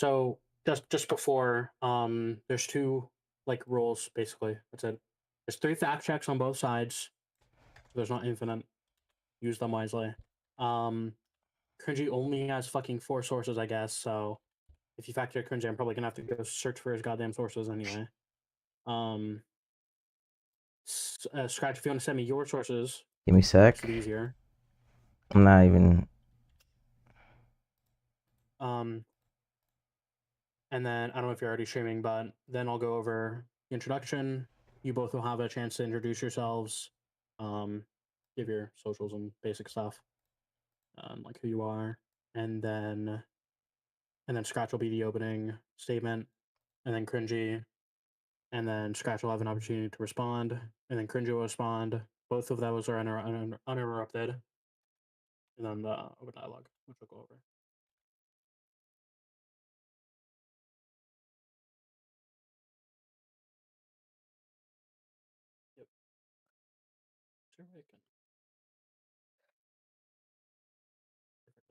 So just before, there's two like rules basically. That's it. There's three fact checks on both sides. There's not infinite. Use them wisely. Um, Cringy only has fucking four sources, I guess. So if you fact check Cringy, I'm probably gonna have to go search for his goddamn sources anyway. Um, Scratch, if you want to send me your sources, Give me a makes sec. it easier. I'm not even. Um, and then I don't know if you're already streaming, but then I'll go over the introduction. You both will have a chance to introduce yourselves, um, give your socials and basic stuff, like who you are, and then Scratch will be the opening statement, and then Cringy, and then Scratch will have an opportunity to respond, and then Cringy will respond. Both of those are uninterrupted, and then the open dialogue, which we'll go over. Yep. Sure, I can. Perfect.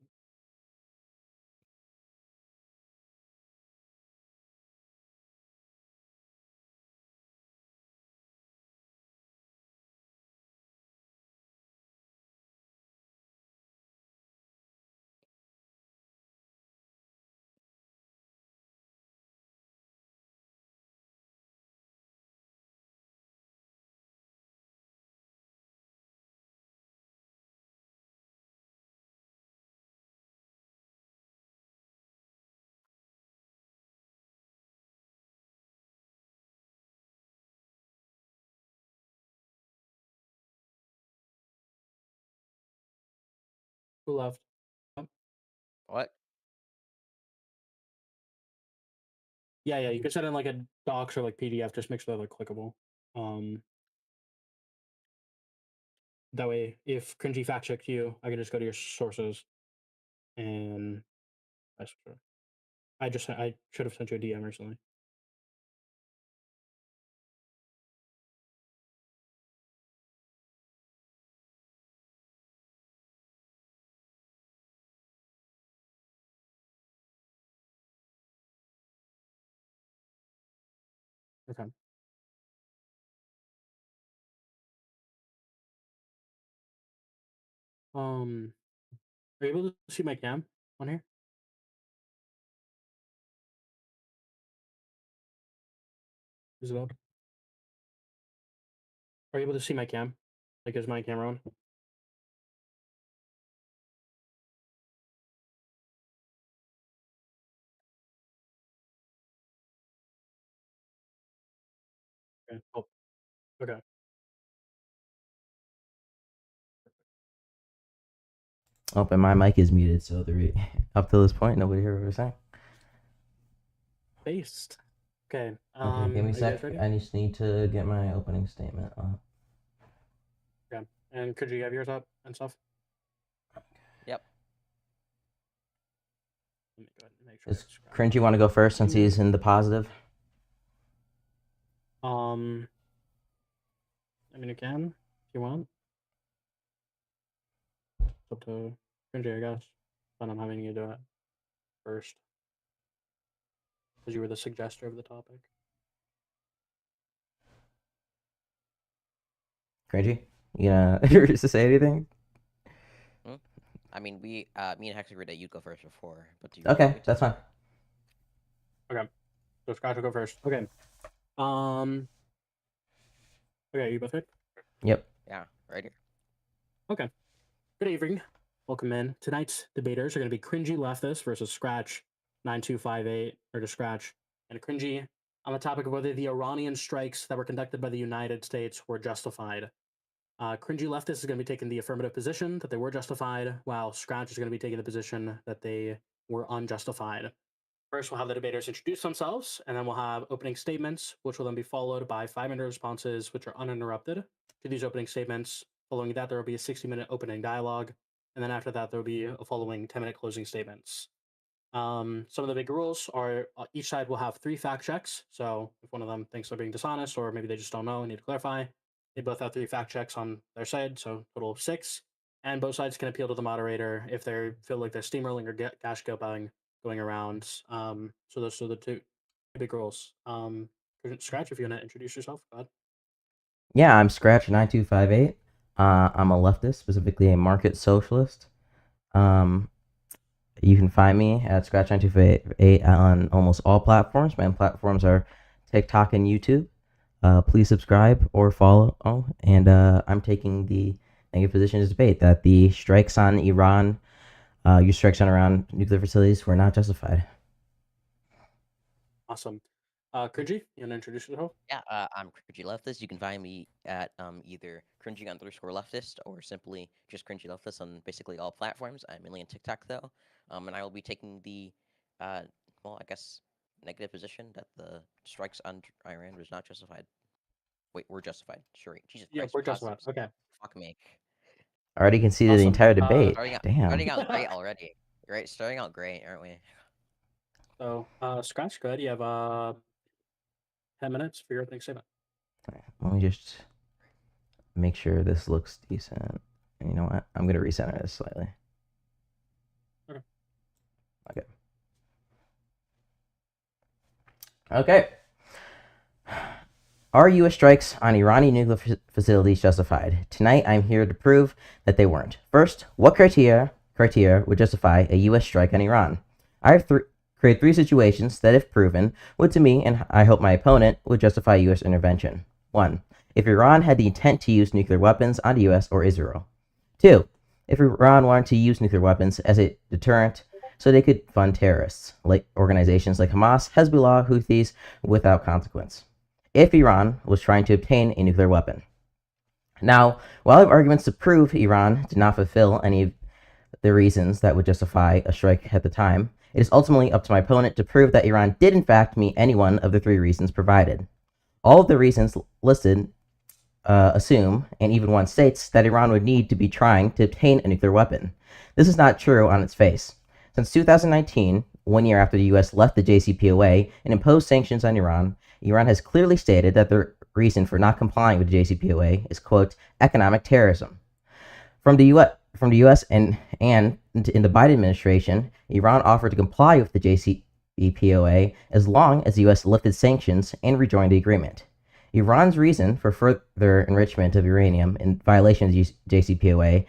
Who left? Oh, What? yeah, you can send in like a docs or like PDF. Just make sure they're like clickable. Um, that way, if Cringy fact checked you, I can just go to your sources and vice versa. I should have sent you a DM recently. Okay. Are you able to see my cam on here? Is it up? Are you able to see my cam? Like, is my camera on? Okay. Oh, okay. Oh, and my mic is muted, so up to this point, nobody heard what we're saying. Based. Okay. Okay, give me a Are you guys sec. ready? I just need to get my opening statement up. Okay. And could you have yours up and stuff? Yep. Let me go ahead and make sure Does it's Cringy want to go first since he's in the positive? I mean, you can if you want. It's up to Cringy, I guess. But I'm having you do it first because you were the suggester of the topic. Cringy, you gonna to say anything? Hmm? I mean, me and Hex agreed that you'd go first before, but do you Okay, want me to? that's fine. Okay. So Scratch will go first. Okay. Okay, you both good? Yep. Yeah, right here. Okay. Good evening. Welcome in. Tonight's debaters are going to be Cringy Leftist versus Scratch 9258, or just Scratch, and Cringy on the topic of whether the Iranian strikes that were conducted by the United States were justified. Cringy Leftist is going to be taking the affirmative position that they were justified, while Scratch is going to be taking the position that they were unjustified. First, we'll have the debaters introduce themselves, and then we'll have opening statements, which will then be followed by 5-minute responses, which are uninterrupted to these opening statements. Following that, there will be a 60-minute opening dialogue, and then after that, there will be a following 10-minute closing statements. Some of the big rules are each side will have 3 fact checks. So if one of them thinks they're being dishonest, or maybe they just don't know and need to clarify, they both have 3 fact checks on their side, so total of 6. And both sides can appeal to the moderator if they feel like they're steamrolling or gash gupping going around. So those are the two big roles. Scratch, if you want to introduce yourself, go ahead. Yeah, I'm Scratch9258. I'm a leftist, specifically a market socialist. Um, you can find me at Scratch9258 on almost all platforms. My platforms are TikTok and YouTube. Please subscribe or follow. Oh, and I'm taking the negative position to debate that the strikes on Iran, U strikes on Iran nuclear facilities were not justified. Awesome. Cringy, you want to introduce yourself? Yeah, I'm Cringy Leftist. You can find me at either cringy_leftist or simply just Cringy Leftist on basically all platforms. I'm mainly on TikTok though, and I will be taking the, uh, well, I guess negative position that the strikes on Iran was not justified. Wait, were justified. Sure. Jesus Yeah, Christ, we're just about. positives. Okay. Fuck me. I already conceded the Awesome. entire debate. Starting out, Damn. starting out great already. Right, starting out great, aren't we? So, Scratch, go ahead. You have 10 minutes for your opening statement. Let me just make sure this looks decent. And you know what? I'm going to recenter this slightly. Okay. Okay. Okay. Are U.S. strikes on Iranian nuclear facilities justified? Tonight, I'm here to prove that they weren't. First, what criteria would justify a U.S. strike on Iran? I have created three situations that, if proven, would to me, and I hope my opponent, would justify U.S. intervention. 1. If Iran had the intent to use nuclear weapons on the U.S. or Israel. 2. If Iran wanted to use nuclear weapons as a deterrent so they could fund terrorists, like organizations like Hamas, Hezbollah, Houthis, without consequence. If Iran was trying to obtain a nuclear weapon. Now, while I have arguments to prove Iran did not fulfill any of the reasons that would justify a strike at the time, it is ultimately up to my opponent to prove that Iran did in fact meet any one of the three reasons provided. All of the reasons listed assume, and even one states, that Iran would need to be trying to obtain a nuclear weapon. This is not true on its face. Since 2019, 1 year after the US left the JCPOA and imposed sanctions on Iran, Iran has clearly stated that the reason for not complying with the JCPOA is, quote, economic terrorism. From the US and in the Biden administration, Iran offered to comply with the JCPOA as long as the US lifted sanctions and rejoined the agreement. Iran's reason for further enrichment of uranium in violation of the JCPOA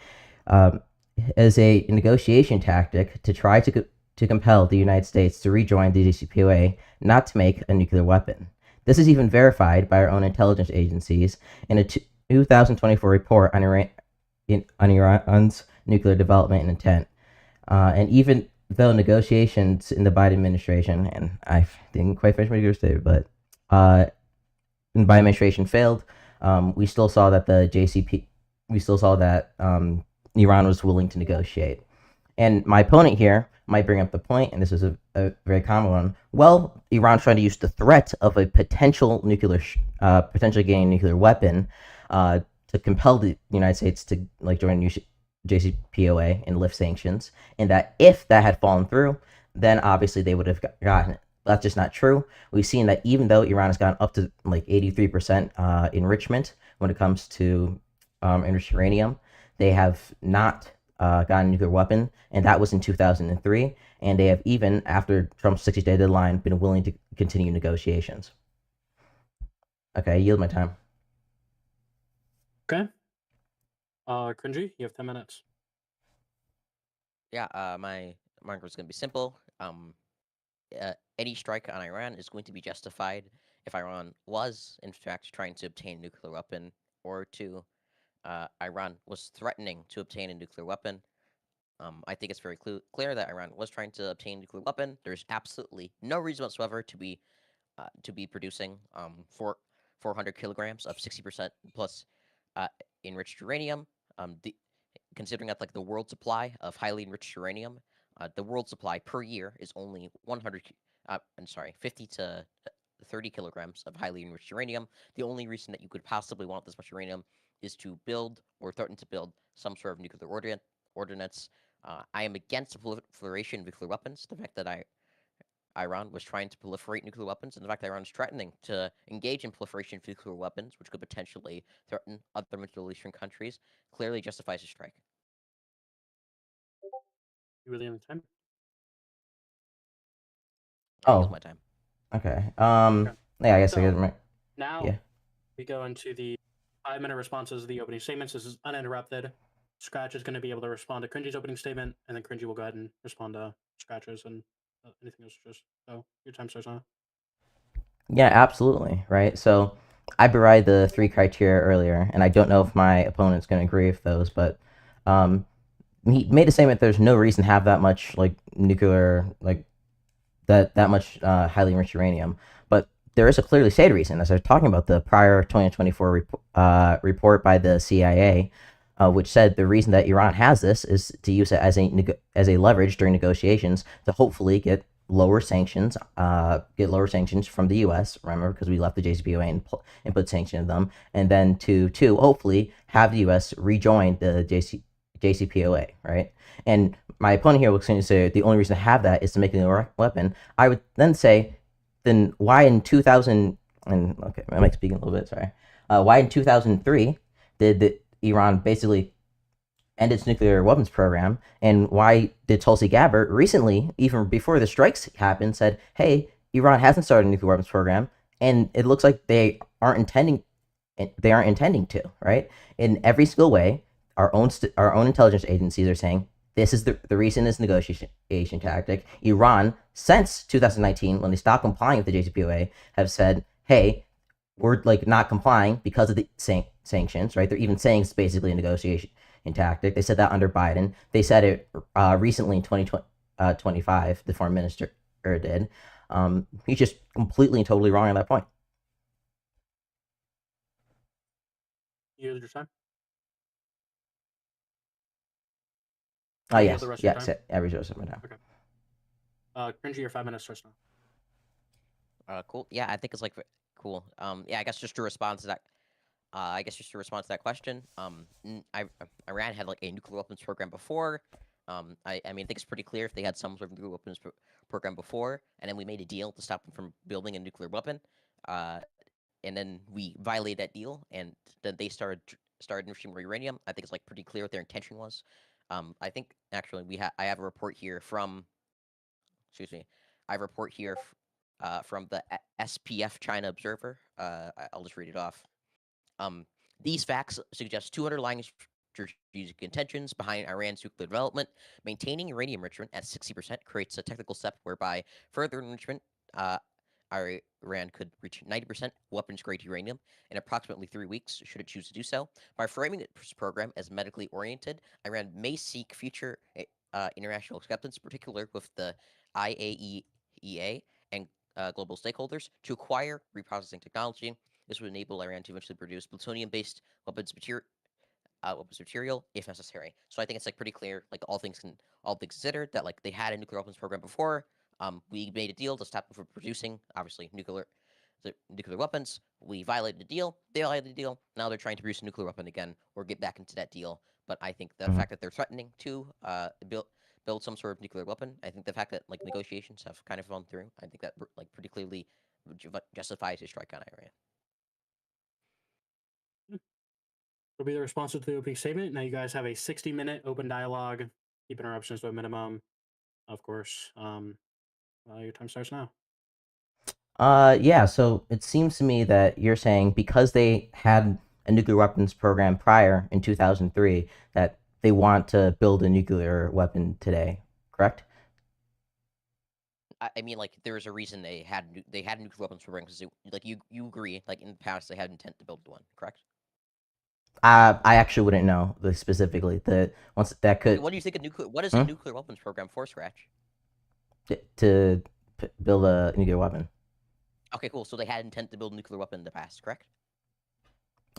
is a negotiation tactic to try to compel the United States to rejoin the JCPOA, not to make a nuclear weapon. This is even verified by our own intelligence agencies in a 2024 report on Iran's nuclear development and intent. And even though negotiations in the Biden administration, and I didn't quite finish my statement, but the Biden administration failed, we still saw that Iran was willing to negotiate. And my opponent here might bring up the point, and this is a very common one. Well, Iran's trying to use the threat of a potentially getting a nuclear weapon to compel the United States to join JCPOA and lift sanctions, and that if that had fallen through, then obviously they would have gotten it. That's just not true. We've seen that even though Iran has gotten up to 83% enrichment when it comes to enriched uranium, they have not gotten a nuclear weapon, and that was in 2003. And they have, even after Trump's 60-day deadline, been willing to continue negotiations. Okay, I yield my time. Okay. Cringy, you have 10 minutes. Yeah, my marker is going to be simple. Any strike on Iran is going to be justified if Iran was, in fact, trying to obtain a nuclear weapon, or Iran was threatening to obtain a nuclear weapon. I think it's very clear that Iran was trying to obtain a nuclear weapon. There's absolutely no reason whatsoever to be producing 400 kilograms of 60% plus enriched uranium. Considering that the world supply of highly enriched uranium, the world supply per year is only 50 to 30 kilograms of highly enriched uranium. The only reason that you could possibly want this much uranium is to build or threaten to build some sort of nuclear ordinance. I am against the proliferation of nuclear weapons. The fact that Iran was trying to proliferate nuclear weapons, and the fact that Iran is threatening to engage in proliferation of nuclear weapons, which could potentially threaten other Middle Eastern countries, clearly justifies a strike. You really have time? I use Oh, my time. okay. Okay. Yeah, I guess I So get now yeah. we go into the 5-minute responses to the opening statements. This is uninterrupted. Scratch is going to be able to respond to Cringy's opening statement, and then Cringy will go ahead and respond to Scratch's and anything else. Just so your time starts now. Yeah, absolutely. Right. So I provided the three criteria earlier, and I don't know if my opponent's going to agree with those, but um, he made a statement. There's no reason to have that much like nuclear, like that much highly enriched uranium, but there is a clearly stated reason. As I was talking about the prior 2024 report by the CIA, which said the reason that Iran has this is to use it as a leverage during negotiations to hopefully get lower sanctions, from the U.S. Remember, because we left the JCPOA and put sanctions on them, and then to hopefully have the U.S. rejoin the JCPOA, right? And my opponent here was going to say the only reason to have that is to make a nuclear weapon. I would then say, then why in 2000 and okay, I might speak a little bit. Sorry. Why in 2003 did Iran basically end its nuclear weapons program, and why did Tulsi Gabbard recently, even before the strikes happened, said, "Hey, Iran hasn't started a nuclear weapons program," and it looks like aren't intending they aren't intending to, right? In every single way, our own intelligence agencies are saying this is the reason this negotiation tactic. Iran, since 2019, when they stopped complying with the JCPOA, have said, "Hey, we're like not complying because of the sanctions." Right? They're even saying it's basically a negotiation tactic. They said that under Biden. They said it recently in 2025. The foreign minister did. He's just completely and totally wrong on that point. You use your time. Yes, The rest of your yes, time. every Joseph now. Okay. Cringy, your 5 minutes starts now. Cool. Yeah, I think it's like cool. Yeah, I guess just to respond to that. I guess just to respond to that question. Iran had like a nuclear weapons program before. I mean, I think it's pretty clear if they had some sort of nuclear weapons program before, and then we made a deal to stop them from building a nuclear weapon. And then we violated that deal, and then they started enriching more uranium. I think it's like pretty clear what their intention was. I think actually I have a report here from, excuse me, I have a report here from the SPF China Observer. I'll just read it off. These facts suggest two underlying strategic intentions behind Iran's nuclear development. Maintaining uranium enrichment at 60% creates a technical step whereby further enrichment, Iran could reach 90% weapons-grade uranium in approximately 3 weeks, should it choose to do so. By framing its program as medically oriented, Iran may seek future international acceptance, particularly with the IAEA and global stakeholders, to acquire reprocessing technology. This would enable Iran to eventually produce plutonium-based weapons material if necessary. So I think it's like pretty clear, like all things considered, that like they had a nuclear weapons program before. We made a deal to stop them from producing, obviously, nuclear weapons. We violated the deal. They violated the deal. Now they're trying to produce a nuclear weapon again or get back into that deal. But I think the fact that they're threatening to build some sort of nuclear weapon, I think the fact that like negotiations have kind of gone through, I think that like pretty clearly justifies a strike on Iran. Will be the response to the opening statement. Now you guys have a 60-minute open dialogue. Keep interruptions to a minimum, of course. Your time starts now. Yeah, so it seems to me that you're saying because they had a nuclear weapons program prior in 2003 that they want to build a nuclear weapon today, correct? I mean, like there's a reason they had a nuclear weapons program because like you agree, like in the past they had intent to build one, correct? I actually wouldn't know specifically. The once that Okay, could what do you think a nuclear? What is a nuclear weapons program for, Scratch? to build a nuclear weapon. Okay, cool. So they had intent to build a nuclear weapon in the past, correct?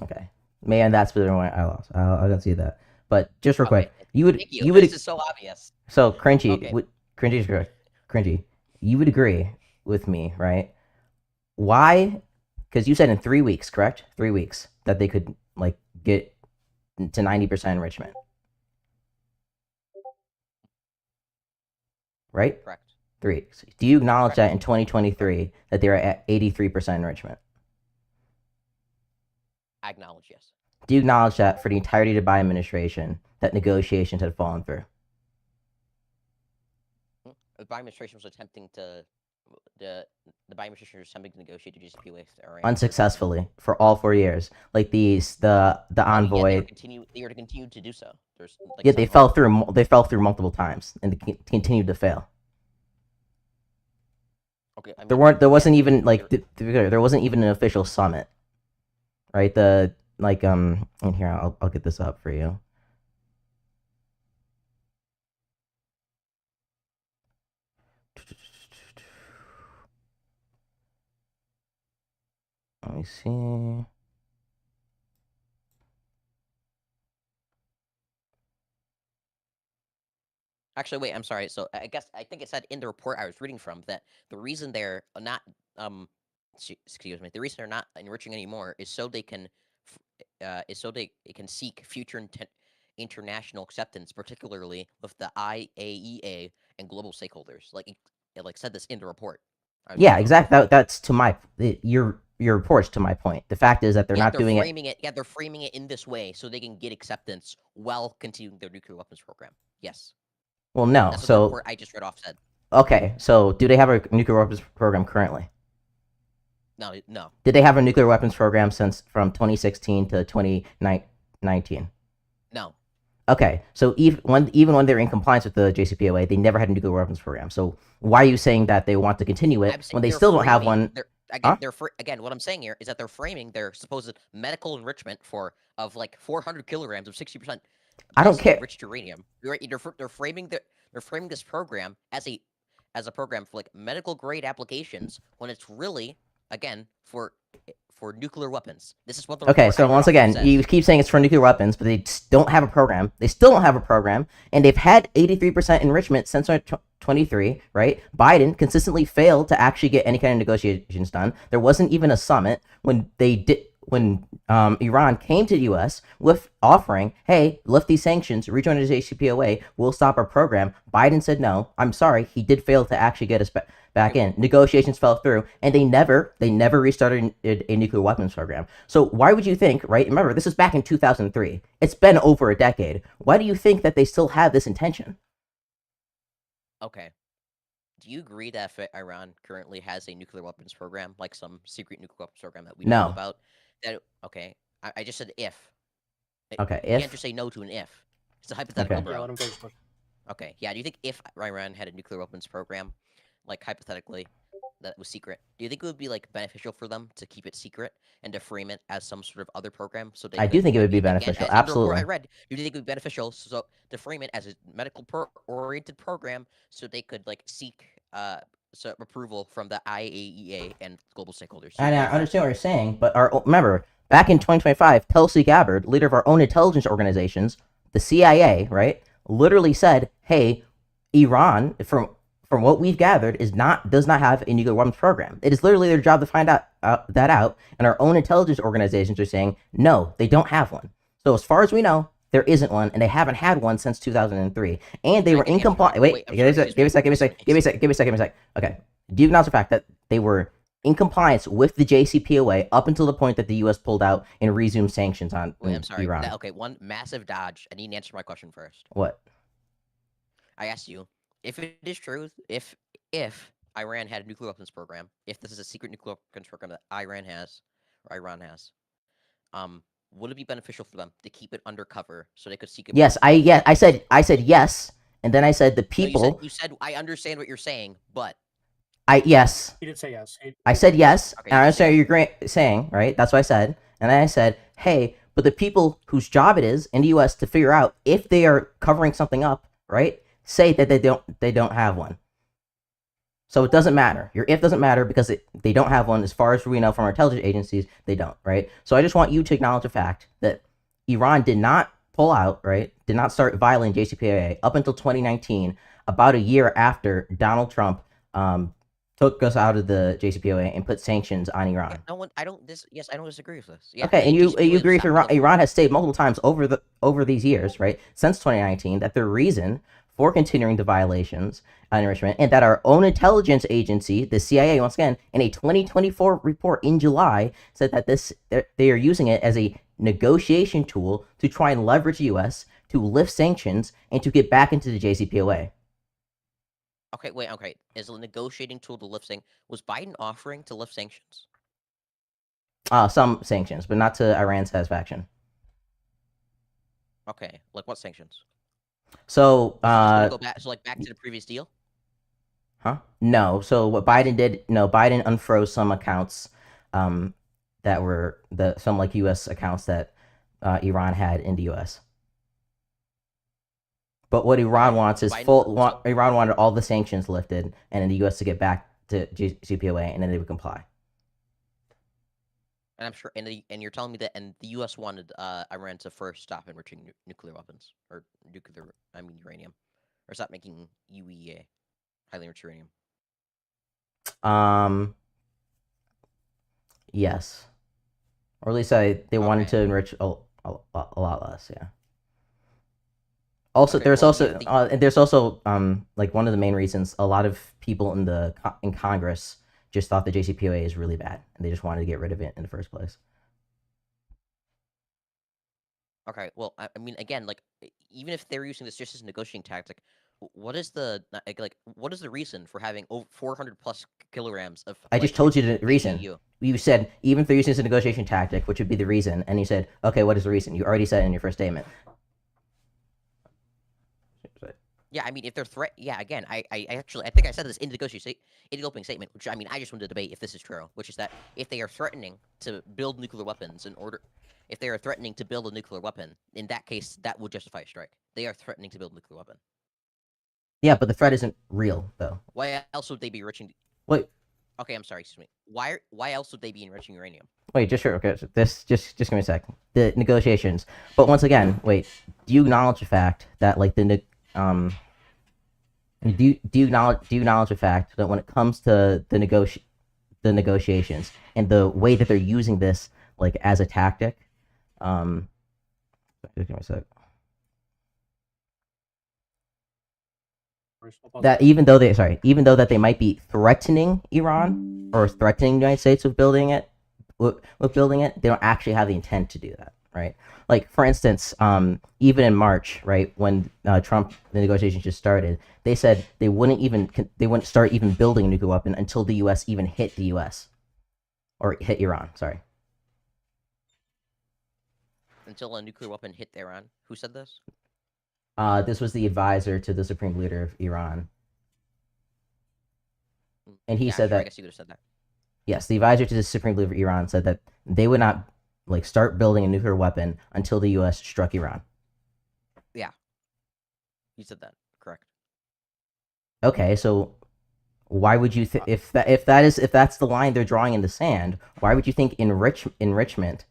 Okay, man, that's the reason why I lost. I can see that, but just real Okay, quick, you would thank you. you would This is so obvious. so cringy Okay. would cringy is correct. Cringy, you would agree with me, right? Why? Because you said in 3 weeks, correct? 3 weeks that they could like get to 90% enrichment, right? Correct. 3 weeks. Do you acknowledge Correct. that in 2023 that they were at 83% enrichment? I acknowledge, yes. Do you acknowledge that for the entirety of the Biden administration that negotiations had fallen through? The Biden administration was attempting to the Biden administration is attempting to negotiate the JCPOA with Iran. Unsuccessfully for all 4 years. Like the envoy. They were to continue to do so. There's like yeah, they fell through. They fell through multiple times, and they continued to fail. Okay, I mean, There wasn't even like there wasn't even an official summit, right? And here I'll get this up for you. Let me see. Actually, wait. I'm sorry. So I think it said in the report I was reading from that the reason they're not excuse me, the reason they're not enriching anymore is so they can seek future international acceptance, particularly with the IAEA and global stakeholders. Like it said this in the report. Yeah, exactly. That's to my your report's to my point. The fact is that they're not doing it. Yeah, they're framing it in this way so they can get acceptance while continuing their nuclear weapons program. Yes. Well, no. That's what so the report I just read off said. Okay, so do they have a nuclear weapons program currently? No. Did they have a nuclear weapons program from 2016 to 2019? No. Okay, so even when they're in compliance with the JCPOA, they never had a nuclear weapons program. So why are you saying that they want to continue it when they still don't have one? Again, what I'm saying here is that they're framing their supposed medical enrichment of like 400 kilograms of 60%. I don't care. Enriched uranium. They're framing this program as a program for like medical grade applications when it's really again for nuclear weapons. This is what the okay. So once again, you keep saying it's for nuclear weapons, but they don't have a program. They still don't have a program, and they've had 83% enrichment since 2023. Right? Biden consistently failed to actually get any kind of negotiations done. There wasn't even a summit when they did. When Iran came to the U.S. with offering, hey, lift these sanctions, rejoin the JCPOA, we'll stop our program. Biden said no. I'm sorry, he did fail to actually get us back in. Negotiations fell through, and they never restarted a nuclear weapons program. So why would you think, right? Remember, this is back in 2003. It's been over a decade. Why do you think that they still have this intention? Okay. Do you agree that if Iran currently has a nuclear weapons program, like some secret nuclear weapons program that we don't know about, okay, I just said if. Okay, you can't just say no to an if. It's a hypothetical, okay. bro. Okay, yeah. Do you think if Iran had a nuclear weapons program, like hypothetically, that was secret, do you think it would be like beneficial for them to keep it secret and to frame it as some sort of other program? So I do think it would be beneficial. Absolutely. I read. Do you think it would be beneficial so to frame it as a medical oriented program so they could like seek approval from the IAEA and global stakeholders? And I understand what you're saying, but remember, back in 2025, Tulsi Gabbard, leader of our own intelligence organizations, the CIA, right, literally said, "Hey, Iran, from what we've gathered, does not have a nuclear weapons program." It is literally their job to find out, and our own intelligence organizations are saying, no, they don't have one. So as far as we know, there isn't one, and they haven't had one since 2003. And they were in compliance. Wait, give me a sec. Okay. Do you acknowledge the fact that they were in compliance with the JCPOA up until the point that the U.S. pulled out and resumed sanctions on Iran? Okay, one massive dodge. I need to answer my question first. What? I asked you, if it is true, if Iran had a nuclear weapons program, if this is a secret nuclear weapons program that Iran has, would it be beneficial for them to keep it undercover so they could seek it? Yes, I said yes, and then I said the people. No, you said I understand what you're saying, but yes. He did say yes. I said yes, okay, and I understand what you're saying, right? That's what I said, and then I said, hey, but the people whose job it is in the U.S. to figure out if they are covering something up, right? Say that they don't have one. So it doesn't matter. Your if doesn't matter because they don't have one. As far as we know from our intelligence agencies, they don't, right? So I just want you to acknowledge the fact that Iran did not pull out, right? Did not start violating JCPOA up until 2019, about a year after Donald Trump took us out of the JCPOA and put sanctions on Iran. Yeah, I don't disagree with this. Yeah, okay, and you agree with Iran has stated multiple times over these years, right? Since 2019, that the reason for continuing the violations and enrichment, and that our own intelligence agency, the CIA, once again, in a 2024 report in July, said that they are using it as a negotiation tool to try and leverage the U.S. to lift sanctions and to get back into the JCPOA. Okay, wait, okay. Is a negotiating tool to lift was Biden offering to lift sanctions? Some sanctions, but not to Iran's satisfaction. Okay, like what sanctions? So, Was he just gonna go back, so like back to the previous deal? huh? No. So what Biden did? No, Biden unfroze some accounts, that were some like U.S. accounts that Iran had in the U.S. But what Iran Okay, wants so is Biden, so Iran wanted all the sanctions lifted, and then the U.S. to get back to JCPOA, and then they would comply. and I'm sure, and you're telling me that, and the U.S. wanted Iran to first stop enriching nuclear weapons or uranium, or stop making UEA, highly enriched uranium. Um, yes, or at least they wanted to Okay. enrich a lot less. Yeah. Also, Okay. Well, yeah. there's also like one of the main reasons a lot of people in Congress just thought the JCPOA is really bad, and they just wanted to get rid of it in the first place. Okay. Well, I mean, again, like, even if they're using this just as a negotiating tactic, what is the what is the reason for having over 400 plus kilograms of I just told you the reason. AAU? You said even if they're using this as a negotiation tactic, which would be the reason, and you said, okay, what is the reason? You already said it in your first statement. Yeah, I mean, if they're yeah, again, I think I said this in the in the opening statement, which I mean, I just wanted to debate if this is true, which is that if they are threatening to build nuclear weapons if they are threatening to build a nuclear weapon, in that case, that would justify a strike. They are threatening to build a nuclear weapon. Yeah, but the threat isn't real though. Why else would they be enriching? Wait, Okay, I'm sorry, excuse me. Why else would they be enriching uranium? wait, just sure. Okay, so this just give me a sec. The negotiations, but once again, wait. Do you acknowledge the fact that like do you acknowledge the fact that when it comes to the negotiations and the way that they're using this like as a tactic, um, just give me a sec. That even though that they might be threatening Iran or threatening the United States with building it, they don't actually have the intent to do that, right? Like for instance, even in March, right, when the negotiations just started, they said they wouldn't start even building a nuclear weapon until the U.S. even hit the U.S. or hit Iran. Sorry. Until a nuclear weapon hit Iran. Who said this? This was the advisor to the supreme leader of Iran, and he Yeah, said sure. I that guess you could have said that. yes, the advisor to the supreme leader of Iran said that they would not like start building a nuclear weapon until the U.S. struck Iran. Yeah, you said that. Correct. Okay, so why would you if that's the line they're drawing in the sand? Why would you think enrichment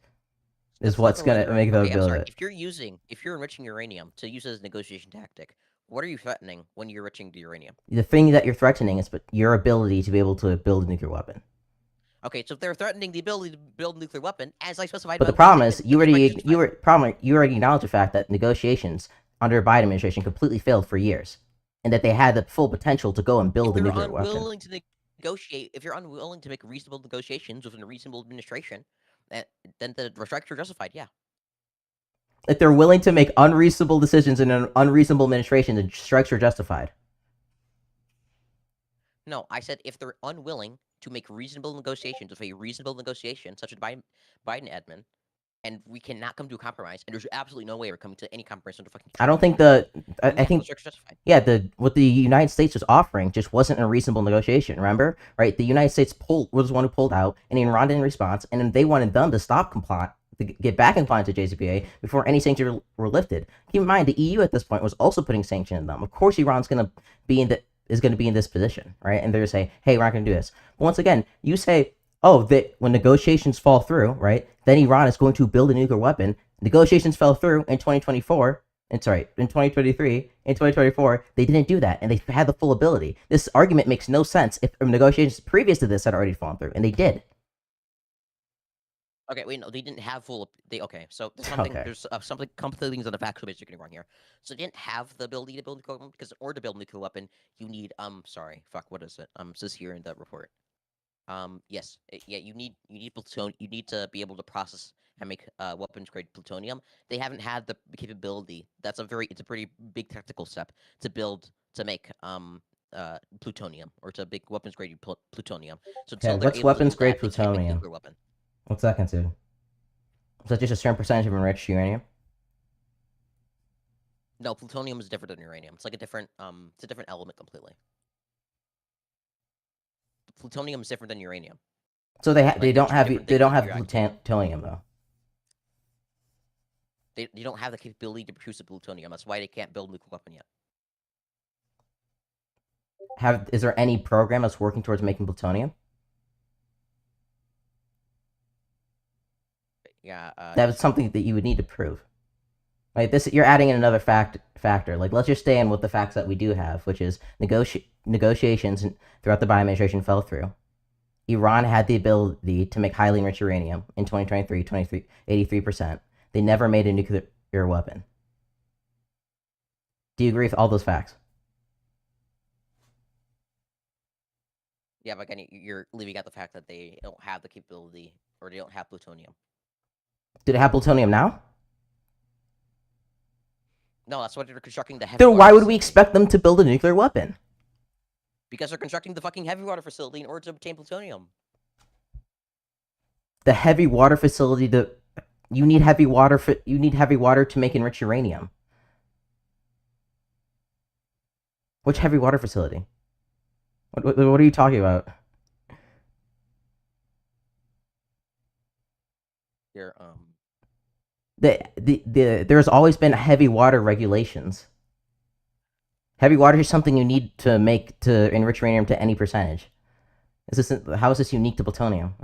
is That's not what's the line gonna make them Okay, I'm build sorry. it? If you're enriching uranium to use as a negotiation tactic, what are you threatening when you're enriching the uranium? The thing that you're threatening is your ability to be able to build a nuclear weapon. Okay, so if they're threatening the ability to build a nuclear weapon, as I specified in But my the opening problem is statement, then the strike is justified. you already acknowledged the fact that negotiations under Biden administration completely failed for years, and that they had the full potential to go and If build a they're nuclear weapon. unwilling to negotiate, if you're unwilling to make reasonable negotiations within a reasonable administration, eh, then the strikes are justified. Yeah. If they're willing to make unreasonable decisions in an unreasonable administration, then strikes are justified. No, I said if they're unwilling to make reasonable negotiations with a reasonable negotiation, such as Biden admin, and we cannot come to a compromise, and there's absolutely no way we're coming to any compromise on the fucking I don't trade think deal, I, then I yeah, think those strikes are justified. yeah, what the United States was offering just wasn't a reasonable negotiation. Remember, right? The United States was the one who pulled out, and Iran didn't respond, and then they wanted them to stop compliant, to get back in compliance to JCPOA before any sanctions were lifted. Keep in mind, the EU at this point was also putting sanctions on them. Of course, Iran's going to be in this position, right? And they're saying, "Hey, we're not going to do this." But once again, you say, "Oh, that when negotiations fall through, right? Then Iran is going to build a nuclear weapon." Negotiations fell through in 2024 and sorry, in 2023, in 2024, they didn't do that, and they had the full ability. This argument makes no sense if negotiations previous to this had already fallen through, and they did. Okay, wait, no, they didn't have full. Okay, so Okay. there's something completely things on the factual base you're getting wrong here. So they didn't have the ability to build a nuclear weapon because in order to build a nuclear weapon, you need sorry, fuck, what is it? It says here in the report. Yes, yeah, you need plutonium. You need to be able to process and make weapons grade plutonium. They haven't had the capability. It's a pretty big technical step to build to make plutonium, or to make weapons grade plutonium. So Okay, until they're what's able to do weapons grade that, they can't make plutonium? nuclear weapon. What's that considered? Is that just a certain percentage of enriched uranium? No, plutonium is different than uranium. It's like a different it's a different element completely. Plutonium is different than uranium. So they Like, don't two have different they things don't that have you actually- plutonium though. They don't have the capability to produce a plutonium. That's why they can't build a nuclear weapon yet. Is there any program that's working towards making plutonium? Yeah. That was something that you would need to prove. Right, this you're adding in another factor. Like, let's just stay in with the facts that we do have, which is negotiations throughout the Biden administration fell through. Iran had the ability to make highly enriched uranium in 2023, 83%. They never made a nuclear weapon. Do you agree with all those facts? Yeah, but again, you're leaving out the fact that they don't have the capability, or they don't have plutonium. Do they have plutonium now? No, that's why they're constructing the heavy Then water why would we facility. expect them to build a nuclear weapon? Because they're constructing the fucking heavy water facility in order to obtain plutonium. The heavy water facility you need heavy water to make enriched uranium. Which heavy water facility? What are you talking about? Here, There's always been heavy water regulations. Heavy water is something you need to enrich uranium to any percentage. How is this unique to plutonium?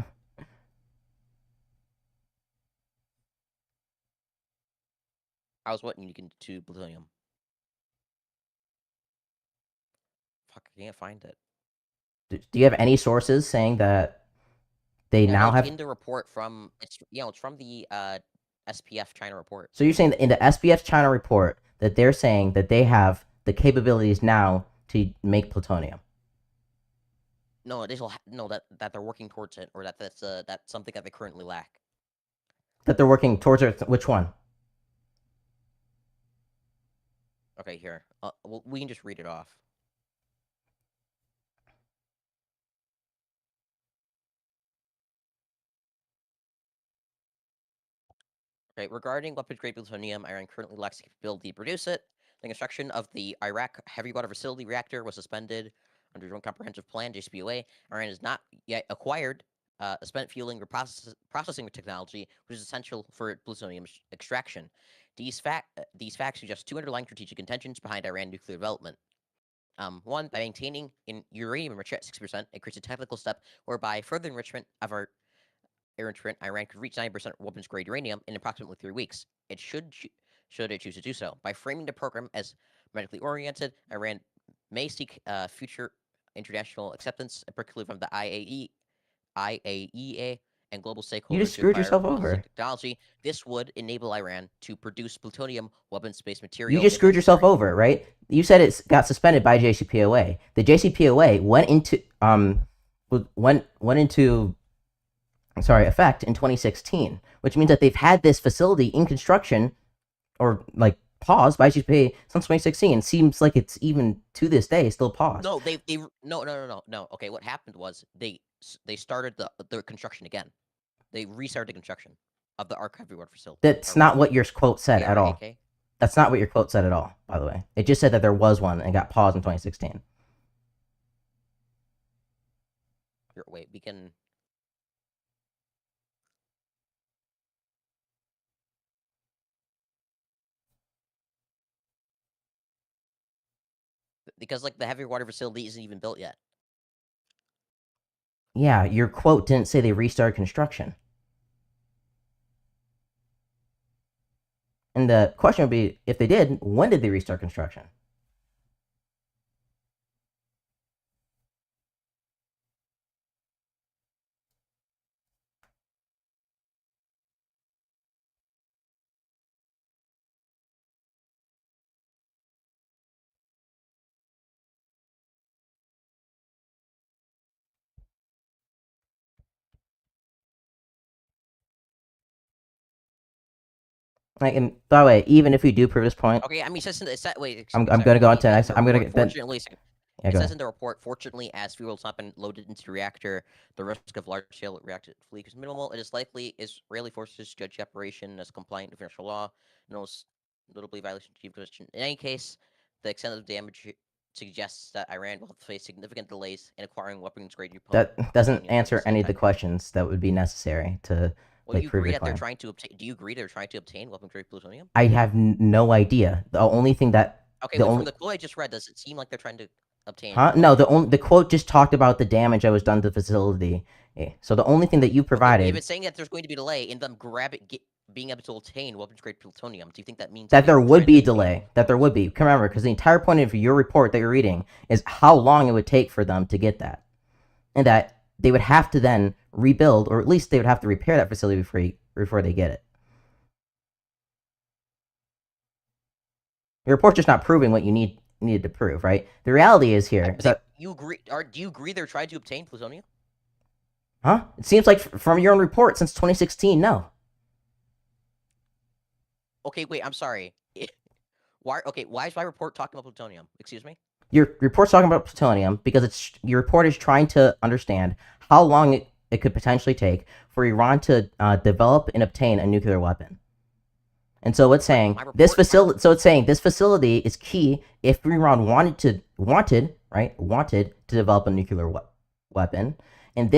how's what unique to plutonium? Fuck, I can't find it. Do you have any sources saying that they now have in the report from it's from the SPF China report. So you're saying that in the SPF China report that they're saying that they have the capabilities now to make plutonium? No, that they're working towards it, or that's something that they currently lack. That they're working towards it. Which one? Okay, here. Well, we can just read it off. Okay, regarding weapons-grade plutonium, Iran currently lacks the capability to produce it. The construction of the Iraq heavy water facility reactor was suspended under Joint Comprehensive Plan (JCPOA). Iran has not yet acquired a spent fueling or processing technology, which is essential for plutonium extraction. These facts suggest two underlying strategic intentions behind Iran nuclear development. One, by maintaining uranium enrichment at 6%, it creates a technical step whereby further enrichment of Iran could reach 90% weapons-grade uranium in approximately 3 weeks. It should it choose to do so. By framing the program as medically oriented, Iran may seek future international acceptance, particularly from the IAEA and global stakeholders. You just screwed yourself over. Technology. This would enable Iran to produce plutonium weapons-based material. You just screwed yourself over, right? You said it got suspended by JCPOA. The JCPOA went into effect in 2016, which means that they've had this facility in construction or like paused by JCPOA since 2016. Seems like it's even to this day still paused. No, no. Okay, what happened was they started the construction again. They restarted the construction of the heavy water facility. That's not what your quote said at all. That's not what your quote said at all, by the way. It just said that there was one and got paused in 2016. Wait, we can... Because, like, the heavy water facility isn't even built yet. Yeah, your quote didn't say they restarted construction. And the question would be, if they did, when did they restart construction? Like, and by the way, even if we do prove this point, Okay, I mean, wait. I'm gonna go into next. I'm gonna unfortunately, Yeah, It go says ahead. in the report, fortunately, as fuel has not been loaded into the reactor, the risk of large-scale reactor leak is minimal. It is likely Israeli forces judge the operation as compliant with international law, notably violation of chief question. In any case, the extent of damage suggests that Iran will face significant delays in acquiring weapons-grade That doesn't plutonium during answer this any of the time period. questions that would be necessary to Well, you prove agree your that they're claim. trying to obtain? Do you agree they're trying to obtain weapons-grade plutonium? I have no idea. The only thing that Okay, the wait. From only the quote I just read, does it seem like they're trying to obtain No, weapons-grade the plutonium? quote just talked about the damage that was done to the facility. So the only thing that you Okay, if provided it's saying that there's going to be a delay in them being able to obtain weapons-grade plutonium, do you think that means that that there they're would trying be a to obtain delay. That there weapons? would be. Remember, because the entire point of your report that you're reading is how long it would take for them to get that, and that they would have to then rebuild, or at least they would have to repair that facility before they get it. Your report's just not proving what you needed to prove, right? The reality is here is that You agree? Do you agree they're trying to obtain plutonium? It seems like from your own report since 2016, no. Okay, wait. I'm sorry. Why? Okay, why is my report talking about plutonium? Excuse me. Your report's talking about plutonium because your report is trying to understand how long it could potentially take for Iran to develop and obtain a nuclear weapon. And so it's saying this facility. So it's saying this facility is key if Iran wanted to develop a nuclear weapon, and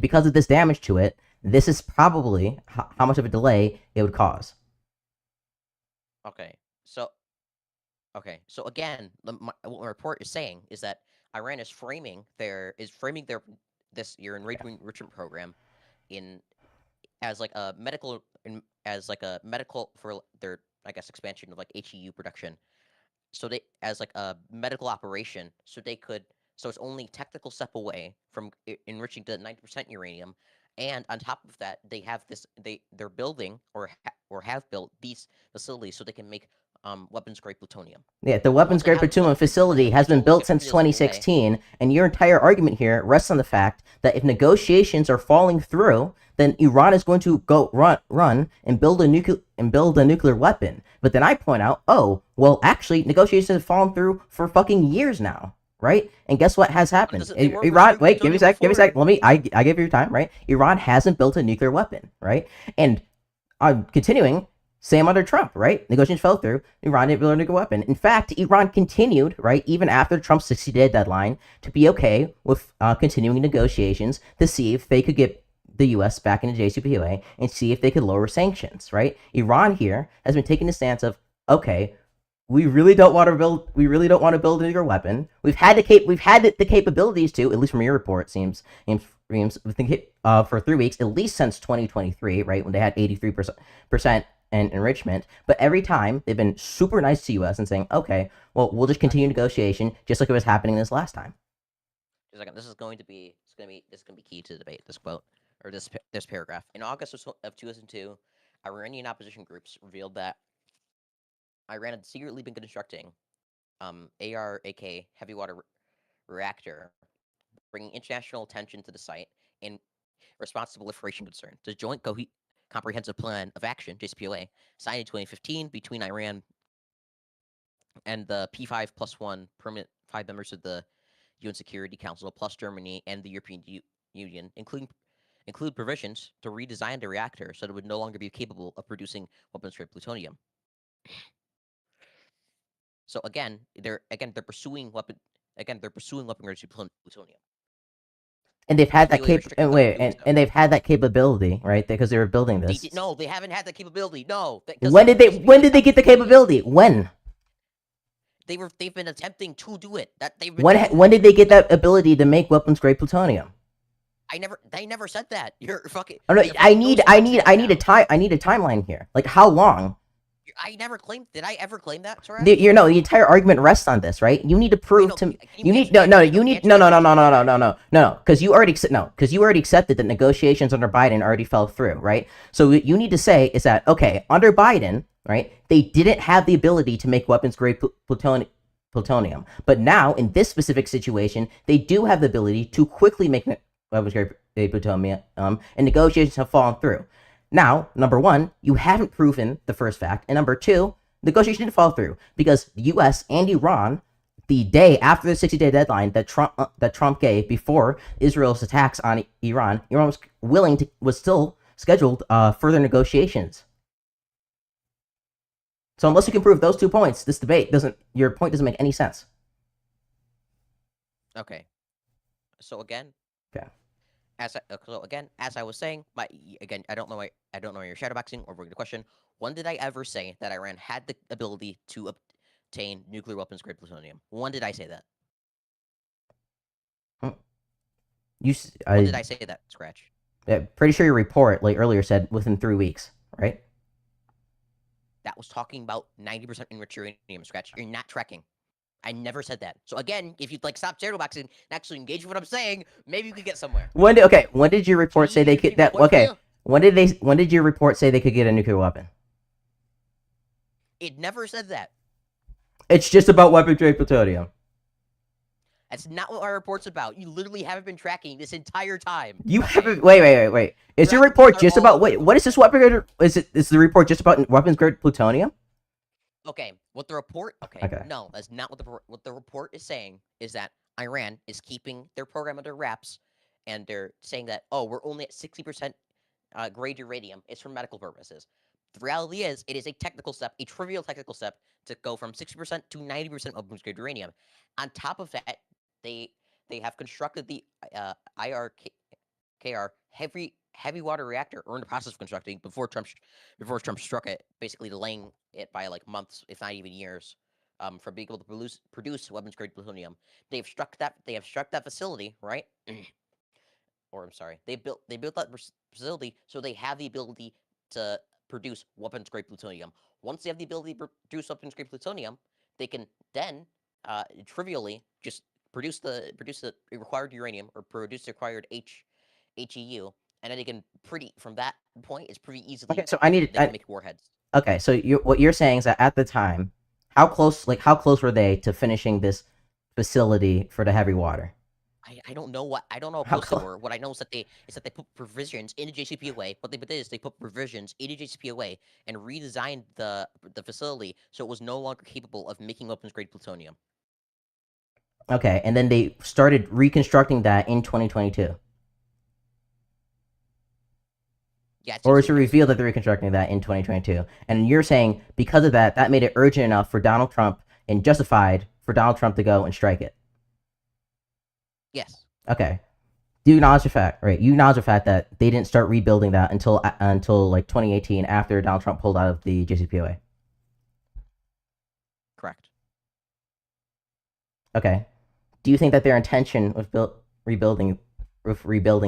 because of this damage to it, this is probably how much of a delay it would cause. Okay, so again, what my report is saying is that Iran is framing their this your enrichment program in as like a medical for their, I guess, expansion of like HEU production. So they as like a medical operation, so it's only technical step away from enriching to 90% uranium, and on top of that, they have they're building or have built these facilities so they can make weapons grade plutonium. Yeah, the And once weapons they grade have plutonium weapons-grade facility plutonium, has it's been only built 50 since days delay. 2016, and your entire argument here rests on the fact that if negotiations are falling through, then Iran is going to go run and build a nuclear weapon. But then I point out, oh, well, actually, negotiations have fallen through for fucking years now, right? And guess what has happened? They weren't Iran, pursuing wait, give me a sec, plutonium before. Let me, I give you time, right? Iran hasn't built a nuclear weapon, right? And continuing, same under Trump, right? Negotiations fell through. Iran didn't build a nuclear weapon. In fact, Iran continued, right, even after Trump's 60-day deadline, to be okay with continuing negotiations to see if they could get the U.S. back into JCPOA and see if they could lower sanctions, right? Iran here has been taking the stance of, okay, we really don't want to build a nuclear weapon. We've had the capabilities to, at least from your report, seems for 3 weeks, at least since 2023, right, when they had 83% and enrichment. But every time they've been super nice to us and saying, okay, well, we'll just continue negotiation, just like it was happening this last time. Just a second. This is going to be key to the debate. This quote or this paragraph. In August of 2002, Iranian opposition groups revealed that Iran had secretly been constructing ARAK heavy water reactor, bringing international attention to the site in response to proliferation concerns. The Joint Comprehensive Plan of Action (JCPOA), signed in 2015 between Iran and the P5+1 permanent 5 members of the UN Security Council, plus Germany and the European Union, include provisions to redesign the reactor so that it would no longer be capable of producing weapons-grade plutonium. So again, they're pursuing weapons-grade plutonium. And they've had and they've had that capability, right? Because they were building this. No, they haven't had that capability. No. When did they get the capability? When? They've been attempting to do it. When did they get that ability to make weapons grade plutonium? They never said that. You're fucking. Oh, no, I need a timeline here. Like how long? I never claimed. Did I ever claim that, sir? The entire argument rests on this, right? You need to prove because you already accepted that negotiations under Biden already fell through, right? So what you need to say is that, okay, under Biden, right, they didn't have the ability to make weapons grade plutonium, but now in this specific situation, they do have the ability to quickly make weapons grade plutonium, and negotiations have fallen through. Now, number one, you haven't proven the first fact, and number two, negotiations didn't fall through because the U.S. and Iran the day after the 60-day deadline that Trump gave before Israel's attacks on Iran, Iran was still scheduled further negotiations. So unless you can prove those 2 points, your point doesn't make any sense. Okay. So again. Okay. As I was saying, I don't know you're shadowboxing or avoiding the question. When did I ever say that Iran had the ability to obtain nuclear weapons grade plutonium? When did I say that? When did I say that, Scratch? Pretty sure your report, like earlier, said within 3 weeks, right? That was talking about 90% enriched uranium, Scratch. You're not tracking. I never said that. So again, if you'd like stop shadowboxing and actually engage with what I'm saying, maybe you could get somewhere. When did your report say they could when did your report say they could get a nuclear weapon? It never said that. It's just about weapon grade plutonium. That's not what our report's about. You literally haven't been tracking this entire time. You haven't. Wait. Is your report just about what is this weapon grade? Is the report just about weapons grade plutonium? Okay, what the report? Okay, no, that's not what the report is saying. Is that Iran is keeping their program under wraps, and they're saying that we're only at 60% grade uranium. It's for medical purposes. The reality is, it is a technical step, a trivial technical step, to go from 60% to 90% weapons grade uranium. On top of that, they have constructed the IRKR heavy water reactor, or in the process of constructing before Trump struck it, basically delaying it by like months, if not even years, from being able to produce weapons grade plutonium. They have struck that facility, right? Or I'm sorry, they built that facility so they have the ability to produce weapons grade plutonium. Once they have the ability to produce weapons grade plutonium, they can then trivially just produce the required uranium, or produce the required HEU, and then they can from that point, it's pretty easily. Okay, so they can make warheads. Okay, so what you're saying is that at the time, how close were they to finishing this facility for the heavy water? I don't know how close they were. What I know is that they put provisions in the JCPOA. What they did is they put provisions in the JCPOA and redesigned the facility so it was no longer capable of making weapons grade plutonium. Okay, and then they started reconstructing that in 2022. Yeah, or is it revealed that they're reconstructing that in 2022? And you're saying because of that, that made it urgent enough for Donald Trump and justified for Donald Trump to go and strike it. Yes. Okay. Do you acknowledge the fact, right? You acknowledge the fact that they didn't start rebuilding that until like 2018, after Donald Trump pulled out of the JCPOA. Correct. Okay. Do you think that their intention with rebuilding